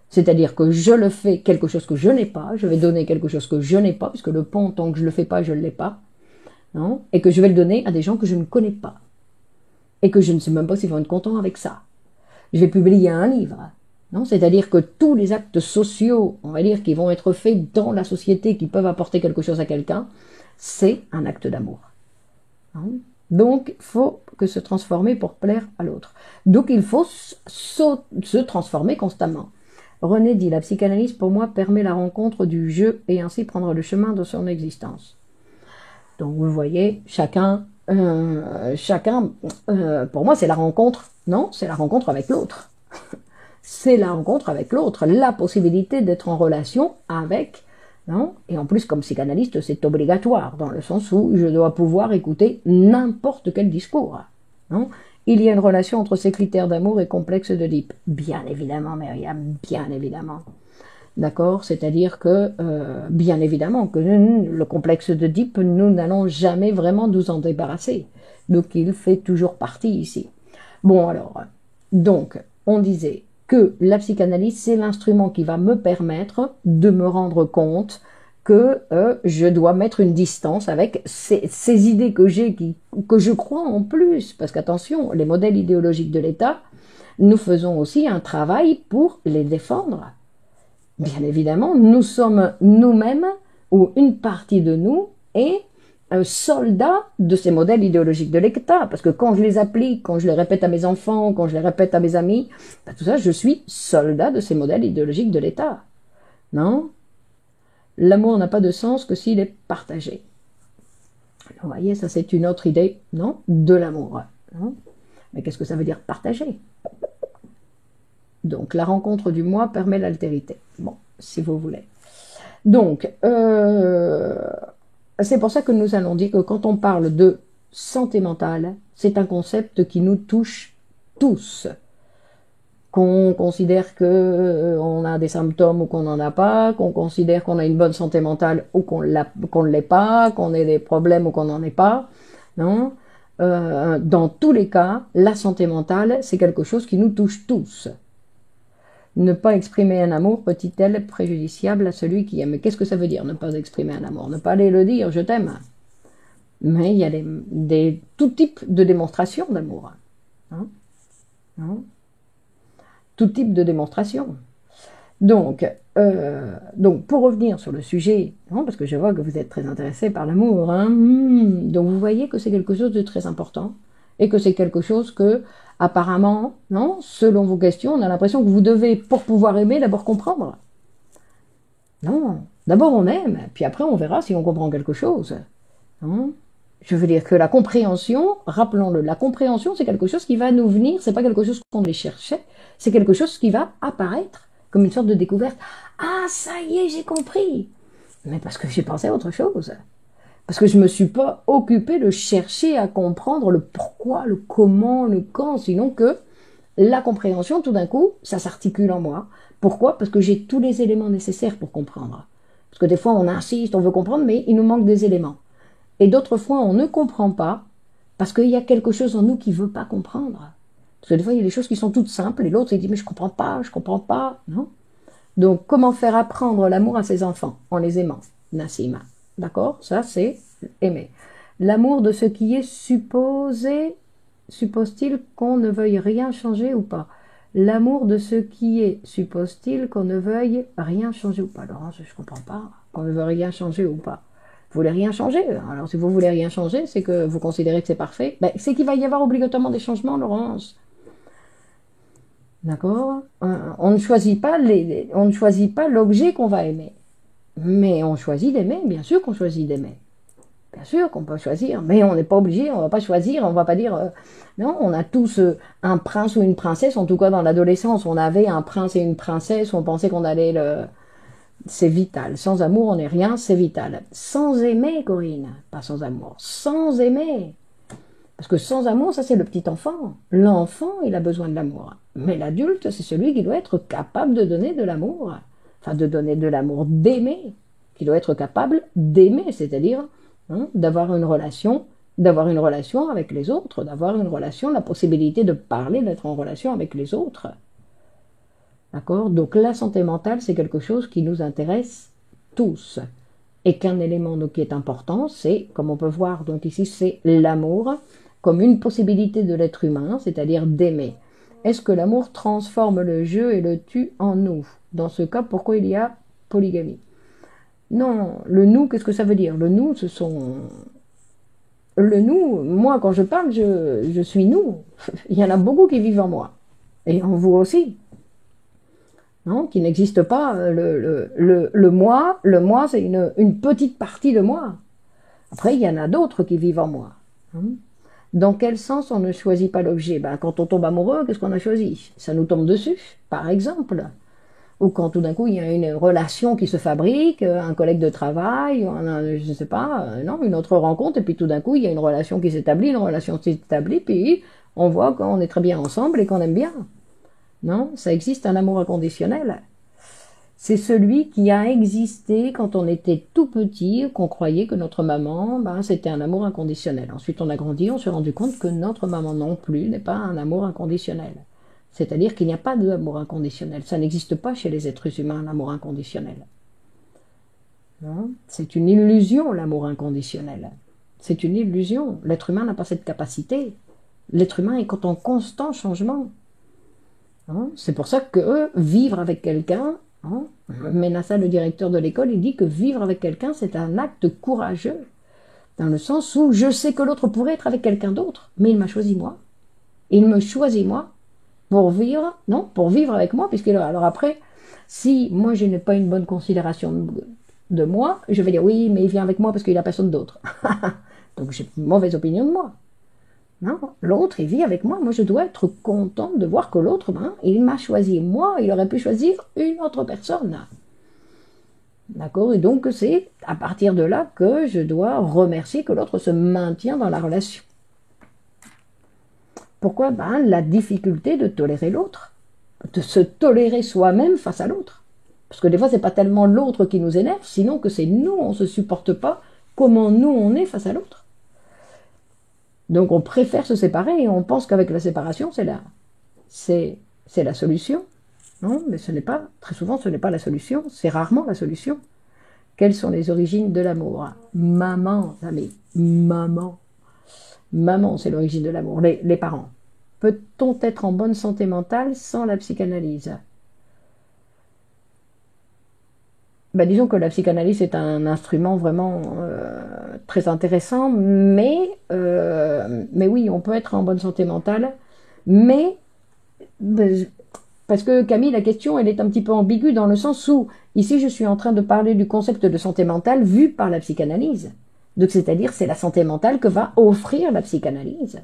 C'est-à-dire que je le fais quelque chose que je n'ai pas, je vais donner quelque chose que je n'ai pas, puisque le pont, tant que je le fais pas, je ne l'ai pas, non? Et que je vais le donner à des gens que je ne connais pas. Et que je ne sais même pas s'ils vont être contents avec ça. Je vais publier un livre, non? C'est-à-dire que tous les actes sociaux, on va dire, qui vont être faits dans la société, qui peuvent apporter quelque chose à quelqu'un, c'est un acte d'amour. Donc, il faut que se transformer pour plaire à l'autre. Donc, il faut se transformer constamment. René dit, la psychanalyse, pour moi, permet la rencontre du je et ainsi prendre le chemin de son existence. Donc, vous voyez, chacun chacun, pour moi, c'est la rencontre, non, c'est la rencontre avec l'autre. C'est la rencontre avec l'autre, la possibilité d'être en relation avec, non? Et en plus, comme psychanalyste, c'est obligatoire, dans le sens où je dois pouvoir écouter n'importe quel discours, non? Il y a une relation entre ces critères d'amour et complexe d'Oedipe. Bien évidemment, Myriam, bien évidemment. D'accord? C'est-à-dire que, bien évidemment, que le complexe d'Oedipe, nous n'allons jamais vraiment nous en débarrasser. Donc, il fait toujours partie ici. Bon, alors, donc, on disait que la psychanalyse, c'est l'instrument qui va me permettre de me rendre compte que je dois mettre une distance avec ces idées que j'ai, que je crois en plus. Parce qu'attention, les modèles idéologiques de l'État, nous faisons aussi un travail pour les défendre. Bien évidemment, nous sommes nous-mêmes, ou une partie de nous, est soldat de ces modèles idéologiques de l'État. Parce que quand je les applique, quand je les répète à mes enfants, quand je les répète à mes amis, ben tout ça, je suis soldat de ces modèles idéologiques de l'État. Non? L'amour n'a pas de sens que s'il est partagé. Vous voyez, ça c'est une autre idée, non? De l'amour. Mais qu'est-ce que ça veut dire partager? Donc, la rencontre du moi permet l'altérité. Bon, si vous voulez. Donc, c'est pour ça que nous allons dire que quand on parle de santé mentale, c'est un concept qui nous touche tous. Qu'on considère que on a des symptômes ou qu'on n'en a pas, qu'on considère qu'on a une bonne santé mentale ou qu'on ne l'ait pas, qu'on ait des problèmes ou qu'on n'en ait pas, non? Dans tous les cas, la santé mentale, c'est quelque chose qui nous touche tous. Ne pas exprimer un amour peut-il être préjudiciable à celui qui aime? Mais qu'est-ce que ça veut dire, ne pas exprimer un amour? Ne pas aller le dire, je t'aime. Mais il y a tout type de démonstration d'amour. Hein? Tout type de démonstration. Donc, pour revenir sur le sujet, parce que je vois que vous êtes très intéressé par l'amour, donc vous voyez que c'est quelque chose de très important et que c'est quelque chose que, apparemment, non, selon vos questions, on a l'impression que vous devez, pour pouvoir aimer, d'abord comprendre. Non, d'abord on aime, puis après on verra si on comprend quelque chose. Je veux dire que la compréhension, rappelons-le, la compréhension c'est quelque chose qui va nous venir, c'est pas quelque chose qu'on les cherchait, c'est quelque chose qui va apparaître comme une sorte de découverte. Ah, ça y est, j'ai compris. Mais parce que j'ai pensé à autre chose. Parce que je me suis pas occupé de chercher à comprendre le pourquoi, le comment, le quand, sinon que la compréhension, tout d'un coup, ça s'articule en moi. Pourquoi? Parce que j'ai tous les éléments nécessaires pour comprendre. Parce que des fois, on insiste, on veut comprendre, mais il nous manque des éléments. Et d'autres fois, on ne comprend pas parce qu'il y a quelque chose en nous qui ne veut pas comprendre. Parce que des fois, il y a des choses qui sont toutes simples et l'autre, il dit, mais je comprends pas, non? Donc, comment faire apprendre l'amour à ses enfants? En les aimant, Nassima. D'accord? Ça, c'est aimer. L'amour de ce qui est supposé, suppose-t-il qu'on ne veuille rien changer ou pas? L'amour de ce qui est, suppose-t-il qu'on ne veuille rien changer ou pas? Laurence, je ne comprends pas. Qu'on ne veuille rien changer ou pas? Vous voulez rien changer? Alors, si vous voulez rien changer, c'est que vous considérez que c'est parfait. Ben, c'est qu'il va y avoir obligatoirement des changements, Laurence. D'accord? On ne choisit pas on ne choisit pas l'objet qu'on va aimer. Mais on choisit d'aimer, bien sûr qu'on choisit d'aimer. Bien sûr qu'on peut choisir, mais on n'est pas obligé, on ne va pas choisir, on ne va pas dire... non, on a tous un prince ou une princesse, en tout cas dans l'adolescence, on avait un prince et une princesse, on pensait qu'on allait le... C'est vital. Sans amour, on n'est rien, c'est vital. Sans aimer, Corinne, pas sans amour, sans aimer. Parce que sans amour, ça c'est le petit enfant. L'enfant, il a besoin de l'amour. Mais l'adulte, c'est celui qui doit être capable de donner de l'amour. Enfin, de donner de l'amour, d'aimer. Qui doit être capable d'aimer, c'est-à-dire d'avoir une relation avec les autres, d'avoir une relation, la possibilité de parler, d'être en relation avec les autres. D'accord? Donc la santé mentale, c'est quelque chose qui nous intéresse tous. Et qu'un élément qui est important, c'est, comme on peut voir donc ici, c'est l'amour comme une possibilité de l'être humain, c'est-à-dire d'aimer. Est-ce que l'amour transforme le jeu et le tue en nous? Dans ce cas, pourquoi il y a polygamie? Non, le nous, qu'est-ce que ça veut dire? Le nous, ce sont... Le nous, moi, quand je parle, je suis nous. Il y en a beaucoup qui vivent en moi. Et en vous aussi. Non, qui n'existe pas. Le moi, c'est une petite partie de moi. Après, il y en a d'autres qui vivent en moi. Hein. Dans quel sens on ne choisit pas l'objet? Ben, quand on tombe amoureux, qu'est-ce qu'on a choisi? Ça nous tombe dessus, par exemple. Ou quand tout d'un coup il y a une relation qui se fabrique, un collègue de travail, je ne sais pas, non, une autre rencontre, et puis tout d'un coup il y a une relation qui s'établit, une relation qui s'établit, puis on voit qu'on est très bien ensemble et qu'on aime bien. Non, ça existe un amour inconditionnel. C'est celui qui a existé quand on était tout petit, qu'on croyait que notre maman, ben, c'était un amour inconditionnel. Ensuite on a grandi, on s'est rendu compte que notre maman non plus n'est pas un amour inconditionnel. C'est-à-dire qu'il n'y a pas d'amour inconditionnel. Ça n'existe pas chez les êtres humains, l'amour inconditionnel. C'est une illusion, l'amour inconditionnel. C'est une illusion. L'être humain n'a pas cette capacité. L'être humain est en constant changement. C'est pour ça que vivre avec quelqu'un, Ménassa, le directeur de l'école, il dit que vivre avec quelqu'un, c'est un acte courageux. Dans le sens où je sais que l'autre pourrait être avec quelqu'un d'autre, mais il m'a choisi moi. Il me choisit moi. Pour vivre, non, pour vivre avec moi, puisque alors après, si moi je n'ai pas une bonne considération de moi, je vais dire oui, mais il vient avec moi parce qu'il n'a personne d'autre. Donc j'ai une mauvaise opinion de moi. Non, l'autre il vit avec moi, moi je dois être contente de voir que l'autre, il m'a choisi moi, il aurait pu choisir une autre personne. D'accord? Et donc c'est à partir de là que je dois remercier que l'autre se maintient dans la relation. Pourquoi? La difficulté de tolérer l'autre, de se tolérer soi-même face à l'autre. Parce que des fois, c'est pas tellement l'autre qui nous énerve, sinon que c'est nous, on se supporte pas comment nous on est face à l'autre. Donc on préfère se séparer et on pense qu'avec la séparation, c'est la solution. Non, mais ce n'est pas, très souvent, ce n'est pas la solution, c'est rarement la solution. Quelles sont les origines de l'amour? Maman, amis, maman. Maman, c'est l'origine de l'amour, les parents. Peut-on être en bonne santé mentale sans la psychanalyse? Disons que la psychanalyse est un instrument vraiment très intéressant, mais oui, on peut être en bonne santé mentale, mais parce que Camille, la question, elle est un petit peu ambiguë dans le sens où, ici, je suis en train de parler du concept de santé mentale vu par la psychanalyse. Donc, c'est-à-dire, c'est la santé mentale que va offrir la psychanalyse.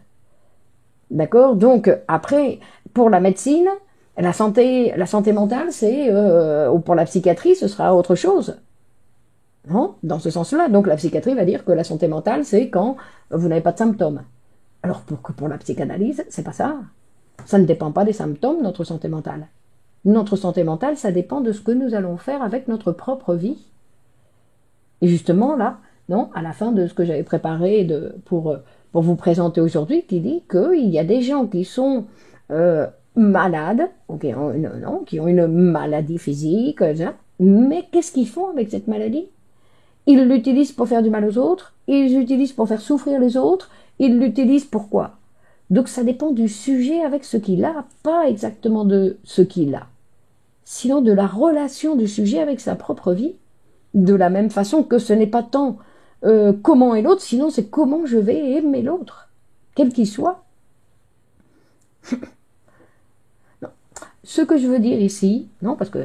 D'accord? Donc, après, pour la médecine, la santé mentale, ou pour la psychiatrie, ce sera autre chose. Non? Dans ce sens-là. Donc, la psychiatrie va dire que la santé mentale, c'est quand vous n'avez pas de symptômes. Alors, pour la psychanalyse, c'est pas ça. Ça ne dépend pas des symptômes, notre santé mentale. Notre santé mentale, ça dépend de ce que nous allons faire avec notre propre vie. Et justement, là, non, à la fin de ce que j'avais préparé pour vous présenter aujourd'hui, qui dit qu'il y a des gens qui sont malades, ou qui ont une maladie physique, mais qu'est-ce qu'ils font avec cette maladie? Ils l'utilisent pour faire du mal aux autres, ils l'utilisent pour faire souffrir les autres, ils l'utilisent pourquoi? Donc ça dépend du sujet avec ce qu'il a, pas exactement de ce qu'il a, sinon de la relation du sujet avec sa propre vie. De la même façon que ce n'est pas tant comment est l'autre, sinon c'est comment je vais aimer l'autre, quel qu'il soit. Non. Ce que je veux dire ici, non, parce que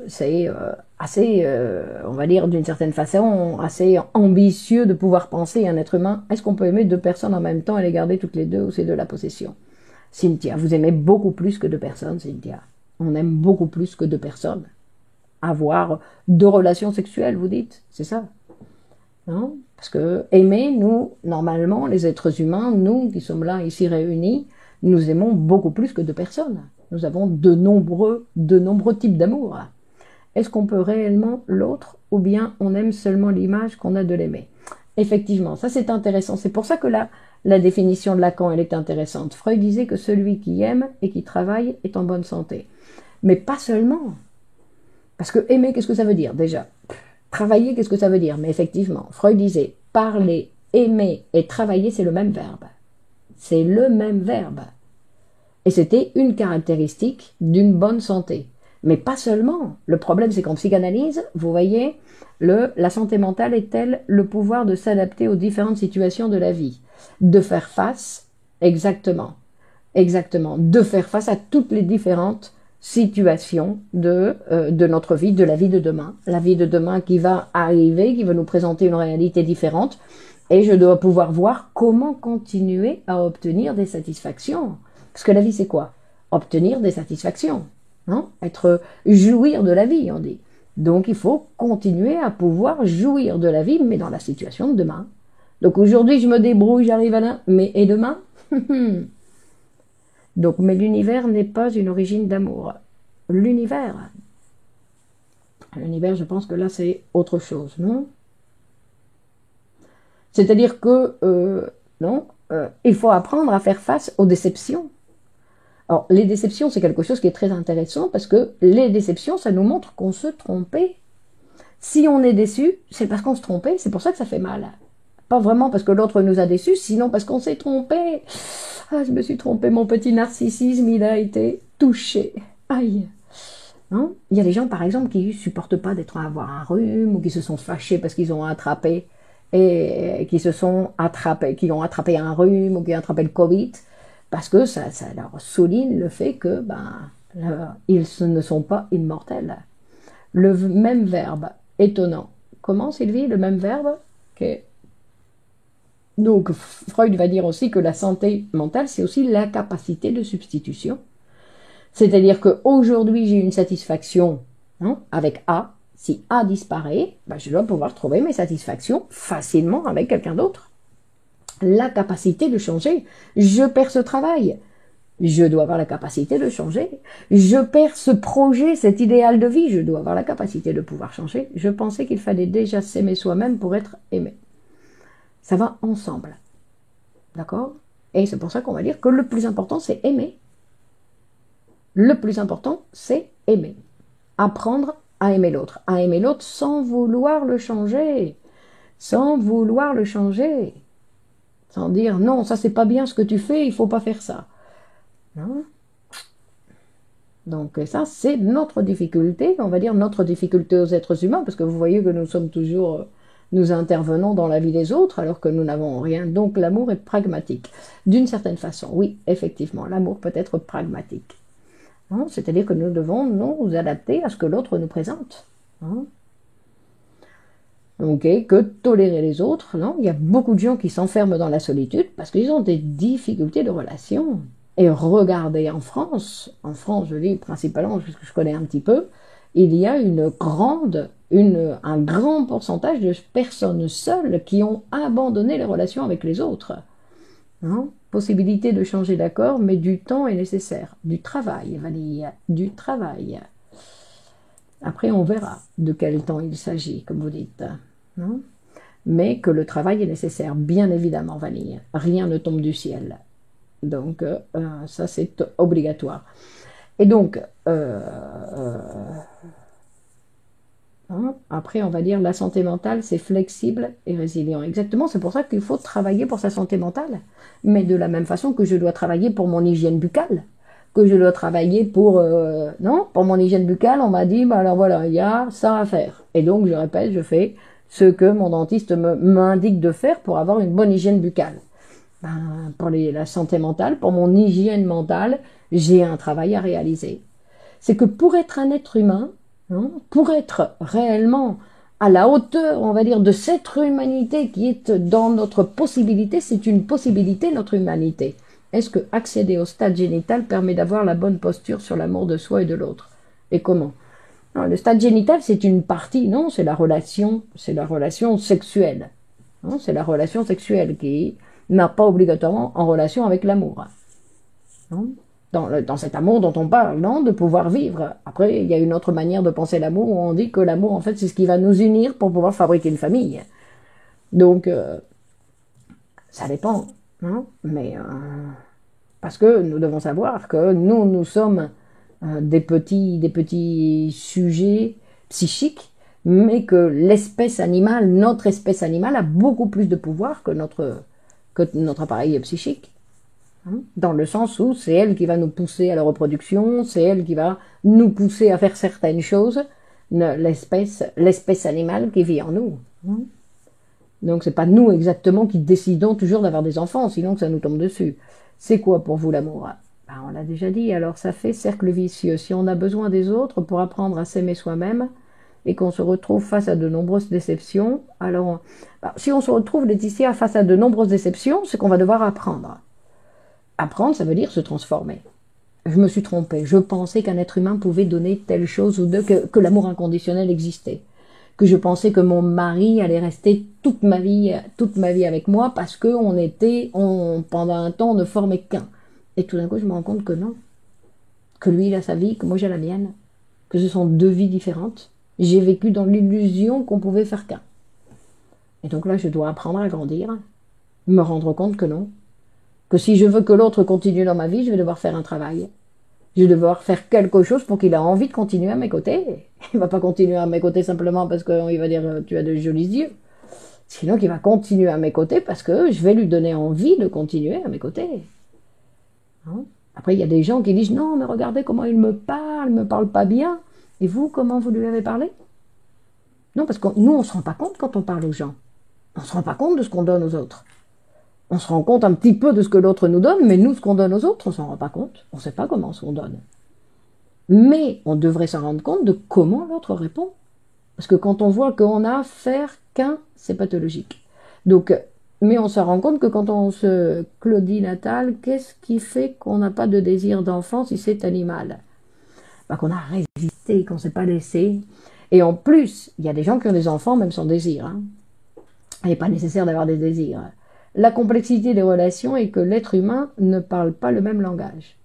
c'est assez, on va dire d'une certaine façon, assez ambitieux de pouvoir penser un être humain. Est-ce qu'on peut aimer deux personnes en même temps et les garder toutes les deux, ou c'est de la possession? Cynthia, vous aimez beaucoup plus que deux personnes, Cynthia. On aime beaucoup plus que deux personnes. Avoir deux relations sexuelles, vous dites, c'est ça? Non? Parce que aimer, nous, normalement, les êtres humains, nous qui sommes là ici réunis, nous aimons beaucoup plus que deux personnes. Nous avons de nombreux types d'amour. Est-ce qu'on peut réellement l'autre, ou bien on aime seulement l'image qu'on a de l'aimer? Effectivement, ça c'est intéressant. C'est pour ça que la définition de Lacan, elle est intéressante. Freud disait que celui qui aime et qui travaille est en bonne santé. Mais pas seulement. Parce que aimer, qu'est-ce que ça veut dire déjà? Travailler, qu'est-ce que ça veut dire? Mais effectivement, Freud disait parler, aimer et travailler, c'est le même verbe. C'est le même verbe. Et c'était une caractéristique d'une bonne santé. Mais pas seulement. Le problème, c'est qu'en psychanalyse, vous voyez, la santé mentale est-elle le pouvoir de s'adapter aux différentes situations de la vie, de faire face, exactement, de faire face à toutes les différentes situation de notre vie, de la vie de demain. La vie de demain qui va arriver, qui va nous présenter une réalité différente. Et je dois pouvoir voir comment continuer à obtenir des satisfactions. Parce que la vie, c'est quoi? Obtenir des satisfactions. Hein? Jouir de la vie, on dit. Donc il faut continuer à pouvoir jouir de la vie, mais dans la situation de demain. Donc aujourd'hui, je me débrouille, j'arrive à là, mais et demain? Donc, mais l'univers n'est pas une origine d'amour. L'univers, je pense que là, c'est autre chose, non? C'est-à-dire que, non, il faut apprendre à faire face aux déceptions. Alors, les déceptions, c'est quelque chose qui est très intéressant parce que les déceptions, ça nous montre qu'on se trompait. Si on est déçu, c'est parce qu'on se trompait, c'est pour ça que ça fait mal. Pas vraiment parce que l'autre nous a déçus, sinon parce qu'on s'est trompé. Ah, je me suis trompé, mon petit narcissisme, il a été touché. Aïe. Hein? Il y a des gens, par exemple, qui ne supportent pas d'être à avoir un rhume ou qui se sont fâchés parce qu'ils ont attrapé et qui se sont attrapés, qui ont attrapé un rhume ou qui ont attrapé le Covid parce que ça leur souligne le fait que ils ne sont pas immortels. Le même verbe, étonnant. Comment, Sylvie, le même verbe? Okay. Donc, Freud va dire aussi que la santé mentale, c'est aussi la capacité de substitution. C'est-à-dire qu'aujourd'hui, j'ai une satisfaction avec A. Si A disparaît, je dois pouvoir trouver mes satisfactions facilement avec quelqu'un d'autre. La capacité de changer. Je perds ce travail. Je dois avoir la capacité de changer. Je perds ce projet, cet idéal de vie. Je dois avoir la capacité de pouvoir changer. Je pensais qu'il fallait déjà s'aimer soi-même pour être aimé. Ça va ensemble. D'accord? Et c'est pour ça qu'on va dire que le plus important, c'est aimer. Le plus important, c'est aimer. Apprendre à aimer l'autre. À aimer l'autre sans vouloir le changer. Sans vouloir le changer. Sans dire, non, ça c'est pas bien ce que tu fais, il faut pas faire ça. Non? Donc ça, c'est notre difficulté, on va dire notre difficulté aux êtres humains, parce que vous voyez que nous sommes toujours... Nous intervenons dans la vie des autres alors que nous n'avons rien. Donc l'amour est pragmatique. D'une certaine façon, oui, effectivement, l'amour peut être pragmatique. Hein? C'est-à-dire que nous devons nous adapter à ce que l'autre nous présente. Hein? Okay, que tolérer les autres, non? Il y a beaucoup de gens qui s'enferment dans la solitude parce qu'ils ont des difficultés de relation. Et regardez en France, je dis principalement parce que je connais un petit peu, il y a un grand pourcentage de personnes seules qui ont abandonné les relations avec les autres. Hein? Possibilité de changer d'accord, mais du temps est nécessaire. Du travail, Vanille, du travail. Après, on verra de quel temps il s'agit, comme vous dites. Hein? Mais que le travail est nécessaire, bien évidemment, Vanille. Rien ne tombe du ciel. Donc, ça, c'est obligatoire. Et donc, après, on va dire la santé mentale, c'est flexible et résilient. Exactement, c'est pour ça qu'il faut travailler pour sa santé mentale. Mais de la même façon que je dois travailler pour mon hygiène buccale, que je dois travailler pour mon hygiène buccale, on m'a dit, alors voilà, il y a ça à faire. Et donc, je répète, je fais ce que mon dentiste m'indique de faire pour avoir une bonne hygiène buccale. Pour la santé mentale, pour mon hygiène mentale, j'ai un travail à réaliser. C'est que pour être un être humain, pour être réellement à la hauteur, on va dire, de cette humanité qui est dans notre possibilité, c'est une possibilité, notre humanité. Est-ce que accéder au stade génital permet d'avoir la bonne posture sur l'amour de soi et de l'autre? Et comment? Non, le stade génital, c'est une partie, non, c'est la relation sexuelle. Non, c'est la relation sexuelle qui n'a pas obligatoirement en relation avec l'amour. Dans cet amour dont on parle, non, de pouvoir vivre. Après, il y a une autre manière de penser l'amour où on dit que l'amour, en fait, c'est ce qui va nous unir pour pouvoir fabriquer une famille. Donc, ça dépend. Hein, mais parce que nous devons savoir que nous sommes des petits sujets psychiques, mais que l'espèce animale, notre espèce animale, a beaucoup plus de pouvoir que notre appareil psychique. Dans le sens où c'est elle qui va nous pousser à la reproduction, c'est elle qui va nous pousser à faire certaines choses, l'espèce animale qui vit en nous. Donc c'est pas nous exactement qui décidons toujours d'avoir des enfants, sinon que ça nous tombe dessus. C'est quoi pour vous l'amour? On l'a déjà dit, alors ça fait cercle vicieux. Si on a besoin des autres pour apprendre à s'aimer soi-même, et qu'on se retrouve face à de nombreuses déceptions, alors si on se retrouve, Laetitia, face à de nombreuses déceptions, c'est qu'on va devoir apprendre. Apprendre, ça veut dire se transformer. Je me suis trompée. Je pensais qu'un être humain pouvait donner telle chose ou que l'amour inconditionnel existait. Que je pensais que mon mari allait rester toute ma vie avec moi parce que pendant un temps, on ne formait qu'un. Et tout d'un coup, je me rends compte que non. Que lui, il a sa vie, que moi, j'ai la mienne. Que ce sont deux vies différentes. J'ai vécu dans l'illusion qu'on pouvait faire qu'un. Et donc là, je dois apprendre à grandir, me rendre compte que non. Que si je veux que l'autre continue dans ma vie, je vais devoir faire un travail. Je vais devoir faire quelque chose pour qu'il ait envie de continuer à mes côtés. Il ne va pas continuer à mes côtés simplement parce qu'il va dire tu as de jolis yeux. Sinon, il va continuer à mes côtés parce que je vais lui donner envie de continuer à mes côtés. Hein? Après, il y a des gens qui disent non, mais regardez comment il me parle pas bien. Et vous, comment vous lui avez parlé? Non, parce que nous, on ne se rend pas compte quand on parle aux gens. On ne se rend pas compte de ce qu'on donne aux autres. On se rend compte un petit peu de ce que l'autre nous donne, mais nous, ce qu'on donne aux autres, on ne s'en rend pas compte. On ne sait pas comment on donne. Mais on devrait s'en rendre compte de comment l'autre répond. Parce que quand on voit qu'on n'a à faire qu'un, c'est pathologique. Donc, mais on se rend compte que quand on se Claudie Natal, qu'est-ce qui fait qu'on n'a pas de désir d'enfant si c'est animal? Qu'on a résisté, qu'on ne s'est pas laissé. Et en plus, il y a des gens qui ont des enfants même sans désir. Hein. Il n'est pas nécessaire d'avoir des désirs. La complexité des relations est que l'être humain ne parle pas le même langage.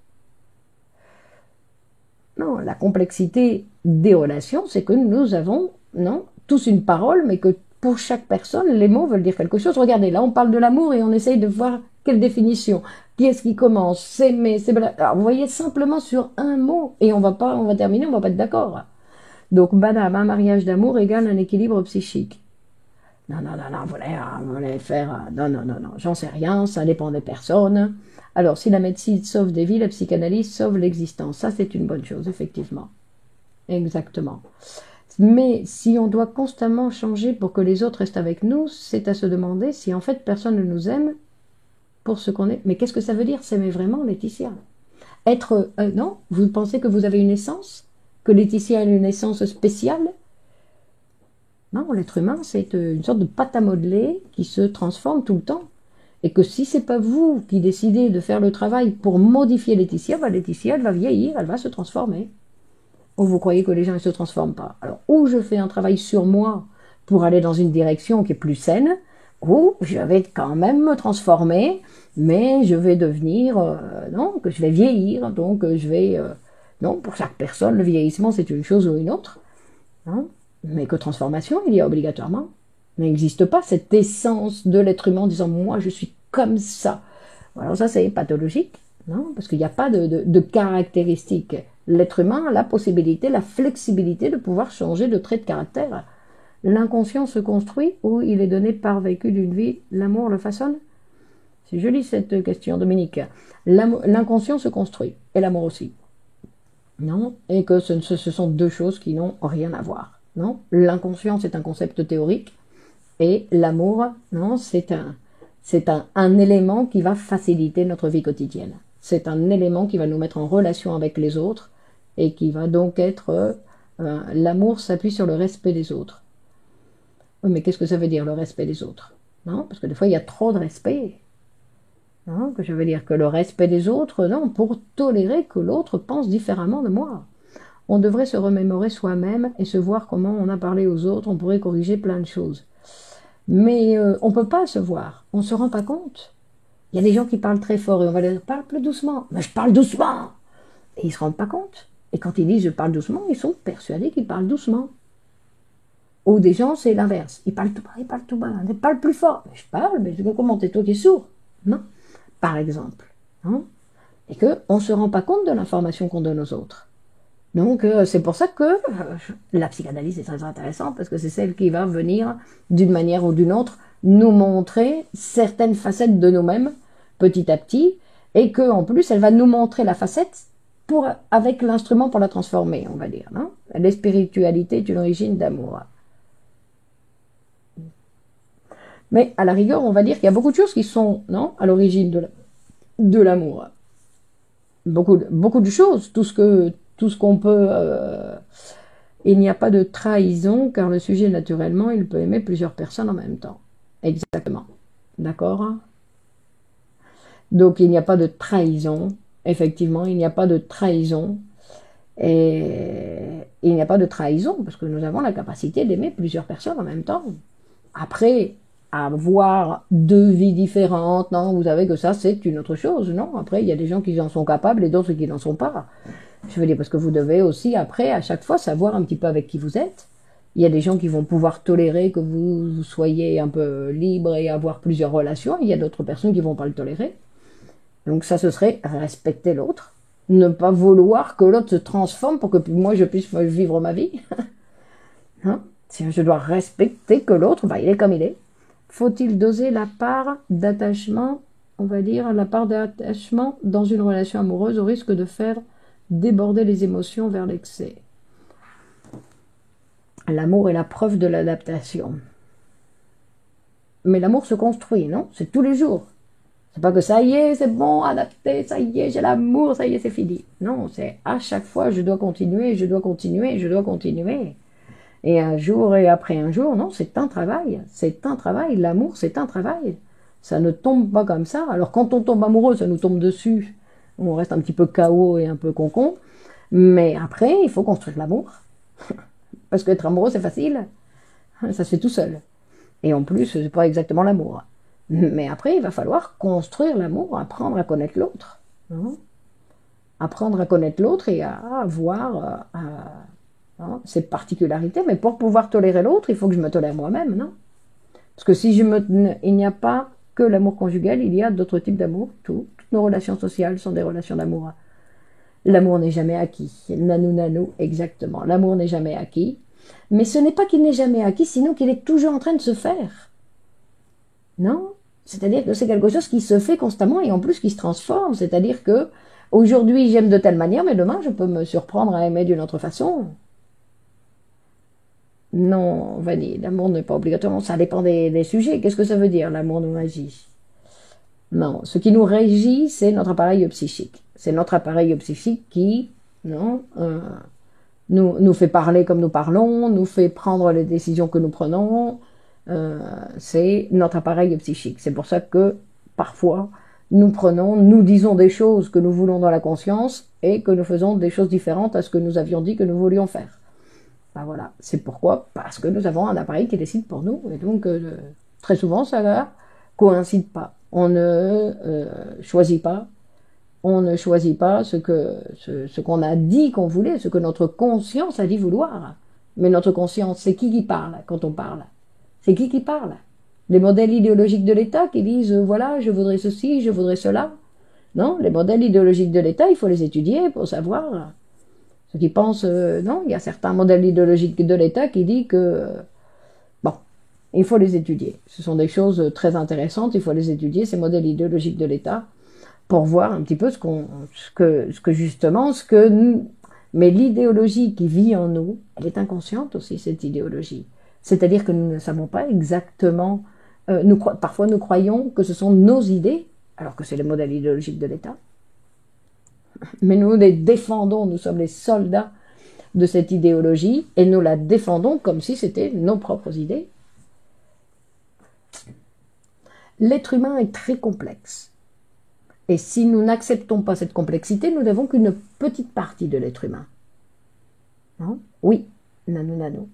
Non, la complexité des relations, c'est que nous avons, tous une parole, mais que pour chaque personne, les mots veulent dire quelque chose. Regardez, là, on parle de l'amour et on essaye de voir quelle définition. Qui est-ce qui commence? S'aimer, c'est... Alors, vous voyez, simplement sur un mot, et on va terminer, on va pas être d'accord. Donc, madame, un mariage d'amour égale un équilibre psychique. Non, vous voulez faire... Non, j'en sais rien, ça dépend des personnes. Alors, si la médecine sauve des vies, la psychanalyse sauve l'existence. Ça, c'est une bonne chose, effectivement. Exactement. Mais si on doit constamment changer pour que les autres restent avec nous, c'est à se demander si en fait personne ne nous aime pour ce qu'on est. Mais qu'est-ce que ça veut dire s'aimer vraiment, Laetitia? Être... non? Vous pensez que vous avez une essence? Que Laetitia a une essence spéciale? Non, l'être humain, c'est une sorte de pâte à modeler qui se transforme tout le temps. Et que si c'est pas vous qui décidez de faire le travail pour modifier Laetitia, Laetitia, elle va vieillir, elle va se transformer. Ou vous croyez que les gens ne se transforment pas? Alors, ou je fais un travail sur moi pour aller dans une direction qui est plus saine, ou je vais quand même me transformer, mais je vais devenir, que je vais vieillir, donc je vais... non, pour chaque personne, le vieillissement, c'est une chose ou une autre. Hein? Mais que transformation, il y a obligatoirement. Il n'existe pas cette essence de l'être humain en disant « moi, je suis comme ça ». Alors ça, c'est pathologique, non? Parce qu'il n'y a pas de caractéristiques. L'être humain a la possibilité, la flexibilité de pouvoir changer de trait de caractère. L'inconscient se construit ou il est donné par vécu d'une vie, l'amour le façonne? C'est joli cette question, Dominique. L'inconscient se construit, et l'amour aussi. Non? Et que ce sont deux choses qui n'ont rien à voir. Non, l'inconscient, c'est un concept théorique, et l'amour, non, c'est un élément qui va faciliter notre vie quotidienne. C'est un élément qui va nous mettre en relation avec les autres, et qui va donc être... l'amour s'appuie sur le respect des autres. Oui, mais qu'est-ce que ça veut dire, le respect des autres? Non, parce que des fois, il y a trop de respect. Non, que je veux dire que le respect des autres, non, pour tolérer que l'autre pense différemment de moi. On devrait se remémorer soi-même et se voir comment on a parlé aux autres, on pourrait corriger plein de choses. Mais on ne peut pas se voir, on ne se rend pas compte. Il y a des gens qui parlent très fort et on va leur dire « parle plus doucement ». Mais je parle doucement. Et ils ne se rendent pas compte. Et quand ils disent « je parle doucement », ils sont persuadés qu'ils parlent doucement. Ou des gens, c'est l'inverse. Ils parlent tout bas, ils parlent plus fort. Mais je parle, mais comment t'es toi qui es sourd? Non, par exemple. Non, et qu'on ne se rend pas compte de l'information qu'on donne aux autres. Donc, c'est pour ça que la psychanalyse est très intéressante, parce que c'est celle qui va venir, d'une manière ou d'une autre, nous montrer certaines facettes de nous-mêmes, petit à petit, et qu'en plus, elle va nous montrer la facette avec l'instrument pour la transformer, on va dire. Non? La spiritualité est une origine d'amour. Mais à la rigueur, on va dire qu'il y a beaucoup de choses qui sont à l'origine de l'amour. Beaucoup de choses, tout ce qu'on peut Il n'y a pas de trahison, car le sujet, naturellement, il peut aimer plusieurs personnes en même temps. Exactement. D'accord? Donc, il n'y a pas de trahison. Effectivement, il n'y a pas de trahison. Et il n'y a pas de trahison, parce que nous avons la capacité d'aimer plusieurs personnes en même temps. Après, avoir deux vies différentes, non, vous savez que ça, c'est une autre chose, non? Après, il y a des gens qui en sont capables et d'autres qui n'en sont pas. Je veux dire, parce que vous devez aussi, après, à chaque fois, savoir un petit peu avec qui vous êtes. Il y a des gens qui vont pouvoir tolérer que vous soyez un peu libre et avoir plusieurs relations. Il y a d'autres personnes qui ne vont pas le tolérer. Donc ça, ce serait respecter l'autre. Ne pas vouloir que l'autre se transforme pour que moi, je puisse vivre ma vie. Hein? Je dois respecter que l'autre, bah, il est comme il est. Faut-il doser la part d'attachement, on va dire, la part d'attachement dans une relation amoureuse au risque de faire déborder les émotions vers l'excès? L'amour est la preuve de l'adaptation. Mais l'amour se construit, non? C'est tous les jours. C'est pas que ça y est, c'est bon, adapté, ça y est, j'ai l'amour, ça y est, c'est fini. Non, c'est à chaque fois, je dois continuer, je dois continuer, je dois continuer. Et un jour et après un jour, non, c'est un travail. C'est un travail. L'amour, c'est un travail. Ça ne tombe pas comme ça. Alors quand on tombe amoureux, ça nous tombe dessus. On reste un petit peu KO et un peu concon. Mais après, il faut construire l'amour. Parce qu'être amoureux, c'est facile. Ça se fait tout seul. Et en plus, c'est pas exactement l'amour. Mais après, il va falloir construire l'amour, apprendre à connaître l'autre. Apprendre à connaître l'autre et à avoir ses particularités. Mais pour pouvoir tolérer l'autre, il faut que je me tolère moi-même, non? Parce que si il n'y a pas que l'amour conjugal, il y a d'autres types d'amour. Toutes nos relations sociales sont des relations d'amour. L'amour n'est jamais acquis. Nanou, nanou, exactement. L'amour n'est jamais acquis. Mais ce n'est pas qu'il n'est jamais acquis, sinon qu'il est toujours en train de se faire. Non? C'est-à-dire que c'est quelque chose qui se fait constamment et en plus qui se transforme. C'est-à-dire que aujourd'hui j'aime de telle manière, mais demain je peux me surprendre à aimer d'une autre façon. Non, Vanille, l'amour n'est pas obligatoirement, ça dépend des sujets. Qu'est-ce que ça veut dire, l'amour nous régit? Non, ce qui nous régit, c'est notre appareil psychique. C'est notre appareil psychique qui, non, nous fait parler comme nous parlons, nous fait prendre les décisions que nous prenons. C'est notre appareil psychique. C'est pour ça que, parfois, nous disons des choses que nous voulons dans la conscience et que nous faisons des choses différentes à ce que nous avions dit que nous voulions faire. Ben voilà, c'est pourquoi, parce que nous avons un appareil qui décide pour nous, et donc très souvent ça ne coïncide pas. On ne choisit pas, ce qu'on a dit qu'on voulait, ce que notre conscience a dit vouloir. Mais notre conscience, c'est qui parle quand on parle? C'est qui parle? Les modèles idéologiques de l'État qui disent voilà, je voudrais ceci, je voudrais cela. Non, les modèles idéologiques de l'État, il faut les étudier pour savoir. Ceux qui pensent, non, il y a certains modèles idéologiques de l'État qui disent que, bon, il faut les étudier. Ce sont des choses très intéressantes, il faut les étudier, ces modèles idéologiques de l'État, pour voir un petit peu mais l'idéologie qui vit en nous, elle est inconsciente aussi, cette idéologie. C'est-à-dire que nous ne savons pas exactement, parfois nous croyons que ce sont nos idées, alors que c'est le modèle idéologique de l'État. Mais nous les défendons, nous sommes les soldats de cette idéologie et nous la défendons comme si c'était nos propres idées. L'être humain est très complexe. Et si nous n'acceptons pas cette complexité, nous n'avons qu'une petite partie de l'être humain. Non? Oui, nanou, nanou.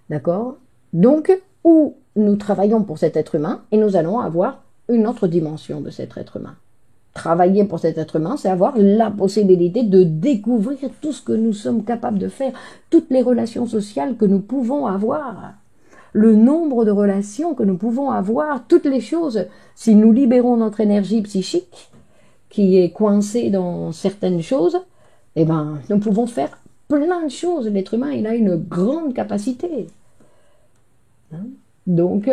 D'accord? Donc, où nous travaillons pour cet être humain et nous allons avoir une autre dimension de cet être humain. Travailler pour cet être humain, c'est avoir la possibilité de découvrir tout ce que nous sommes capables de faire, toutes les relations sociales que nous pouvons avoir, le nombre de relations que nous pouvons avoir, toutes les choses. Si nous libérons notre énergie psychique, qui est coincée dans certaines choses, eh ben, nous pouvons faire plein de choses. L'être humain, il a une grande capacité. Donc,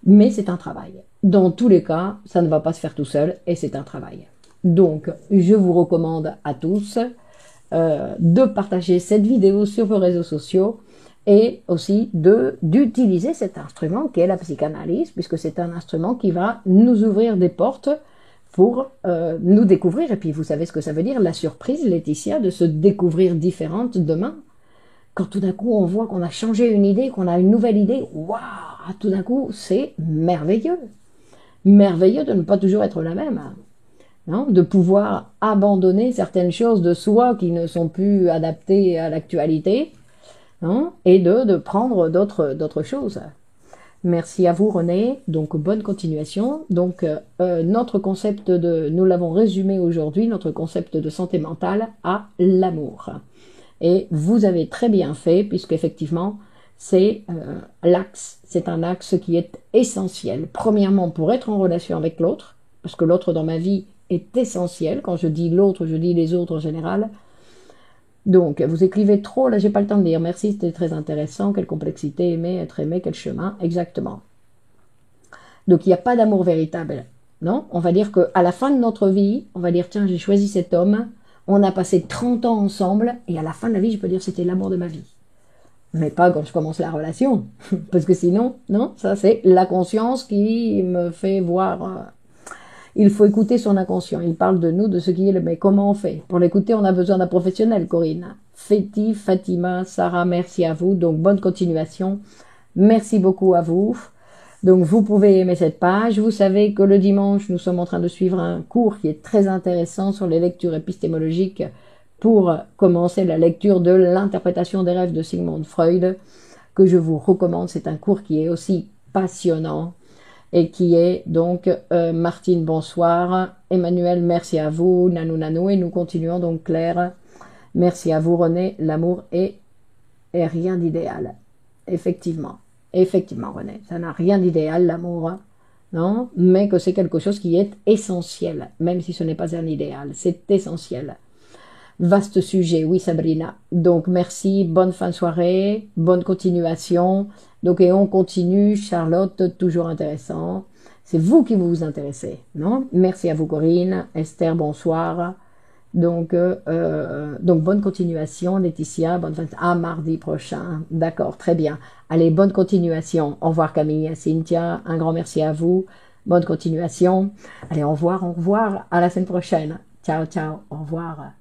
mais c'est un travail. Dans tous les cas, ça ne va pas se faire tout seul et c'est un travail. Donc, je vous recommande à tous de partager cette vidéo sur vos réseaux sociaux et aussi d'utiliser cet instrument qui est la psychanalyse, puisque c'est un instrument qui va nous ouvrir des portes pour nous découvrir. Et puis, vous savez ce que ça veut dire, la surprise, Laetitia, de se découvrir différente demain. quand tout d'un coup on voit qu'on a changé une idée, qu'on a une nouvelle idée, waouh, tout d'un coup c'est merveilleux. Merveilleux de ne pas toujours être la même. Non, de pouvoir abandonner certaines choses de soi qui ne sont plus adaptées à l'actualité, hein, et de prendre d'autres choses. Merci à vous René, donc bonne continuation. Donc notre concept nous l'avons résumé aujourd'hui, notre concept de santé mentale à l'amour. Et vous avez très bien fait, puisqu'effectivement, c'est c'est un axe qui est essentiel. Premièrement, pour être en relation avec l'autre, parce que l'autre dans ma vie est essentiel. Quand je dis l'autre, je dis les autres en général. Donc, vous écrivez trop, là j'ai pas le temps de lire. Merci, c'était très intéressant. Quelle complexité, aimer, être aimé, quel chemin, exactement. Donc, il n'y a pas d'amour véritable. Non, on va dire qu'à la fin de notre vie, on va dire, tiens, j'ai choisi cet homme, on a passé 30 ans ensemble, et à la fin de la vie, je peux dire, c'était l'amour de ma vie. Mais pas quand je commence la relation, parce que sinon, non, ça c'est la conscience qui me fait voir. Il faut écouter son inconscient. Il parle de nous, de ce qui est le... Mais comment on fait? Pour l'écouter, on a besoin d'un professionnel, Corinne. Féti, Fatima, Sarah, merci à vous. Donc, bonne continuation. Merci beaucoup à vous. Donc, vous pouvez aimer cette page. Vous savez que le dimanche, nous sommes en train de suivre un cours qui est très intéressant sur les lectures épistémologiques pour commencer la lecture de l'interprétation des rêves de Sigmund Freud, que je vous recommande. C'est un cours qui est aussi passionnant et qui est donc Martine, bonsoir, Emmanuel, merci à vous, Nanou Nanou, et nous continuons donc Claire, merci à vous René, l'amour est rien d'idéal, effectivement, René, ça n'a rien d'idéal l'amour, hein, non, mais que c'est quelque chose qui est essentiel, même si ce n'est pas un idéal, c'est essentiel. Vaste sujet, oui Sabrina. Donc merci, bonne fin de soirée, bonne continuation. Donc et on continue, Charlotte, toujours intéressant. C'est vous qui vous intéressez, non? Merci à vous Corinne, Esther, bonsoir. Donc bonne continuation, Laetitia, bonne fin de... À mardi prochain. D'accord, très bien. Allez, bonne continuation. Au revoir Camille, Cynthia, un grand merci à vous. Bonne continuation. Allez, au revoir, à la semaine prochaine. Ciao, ciao, au revoir.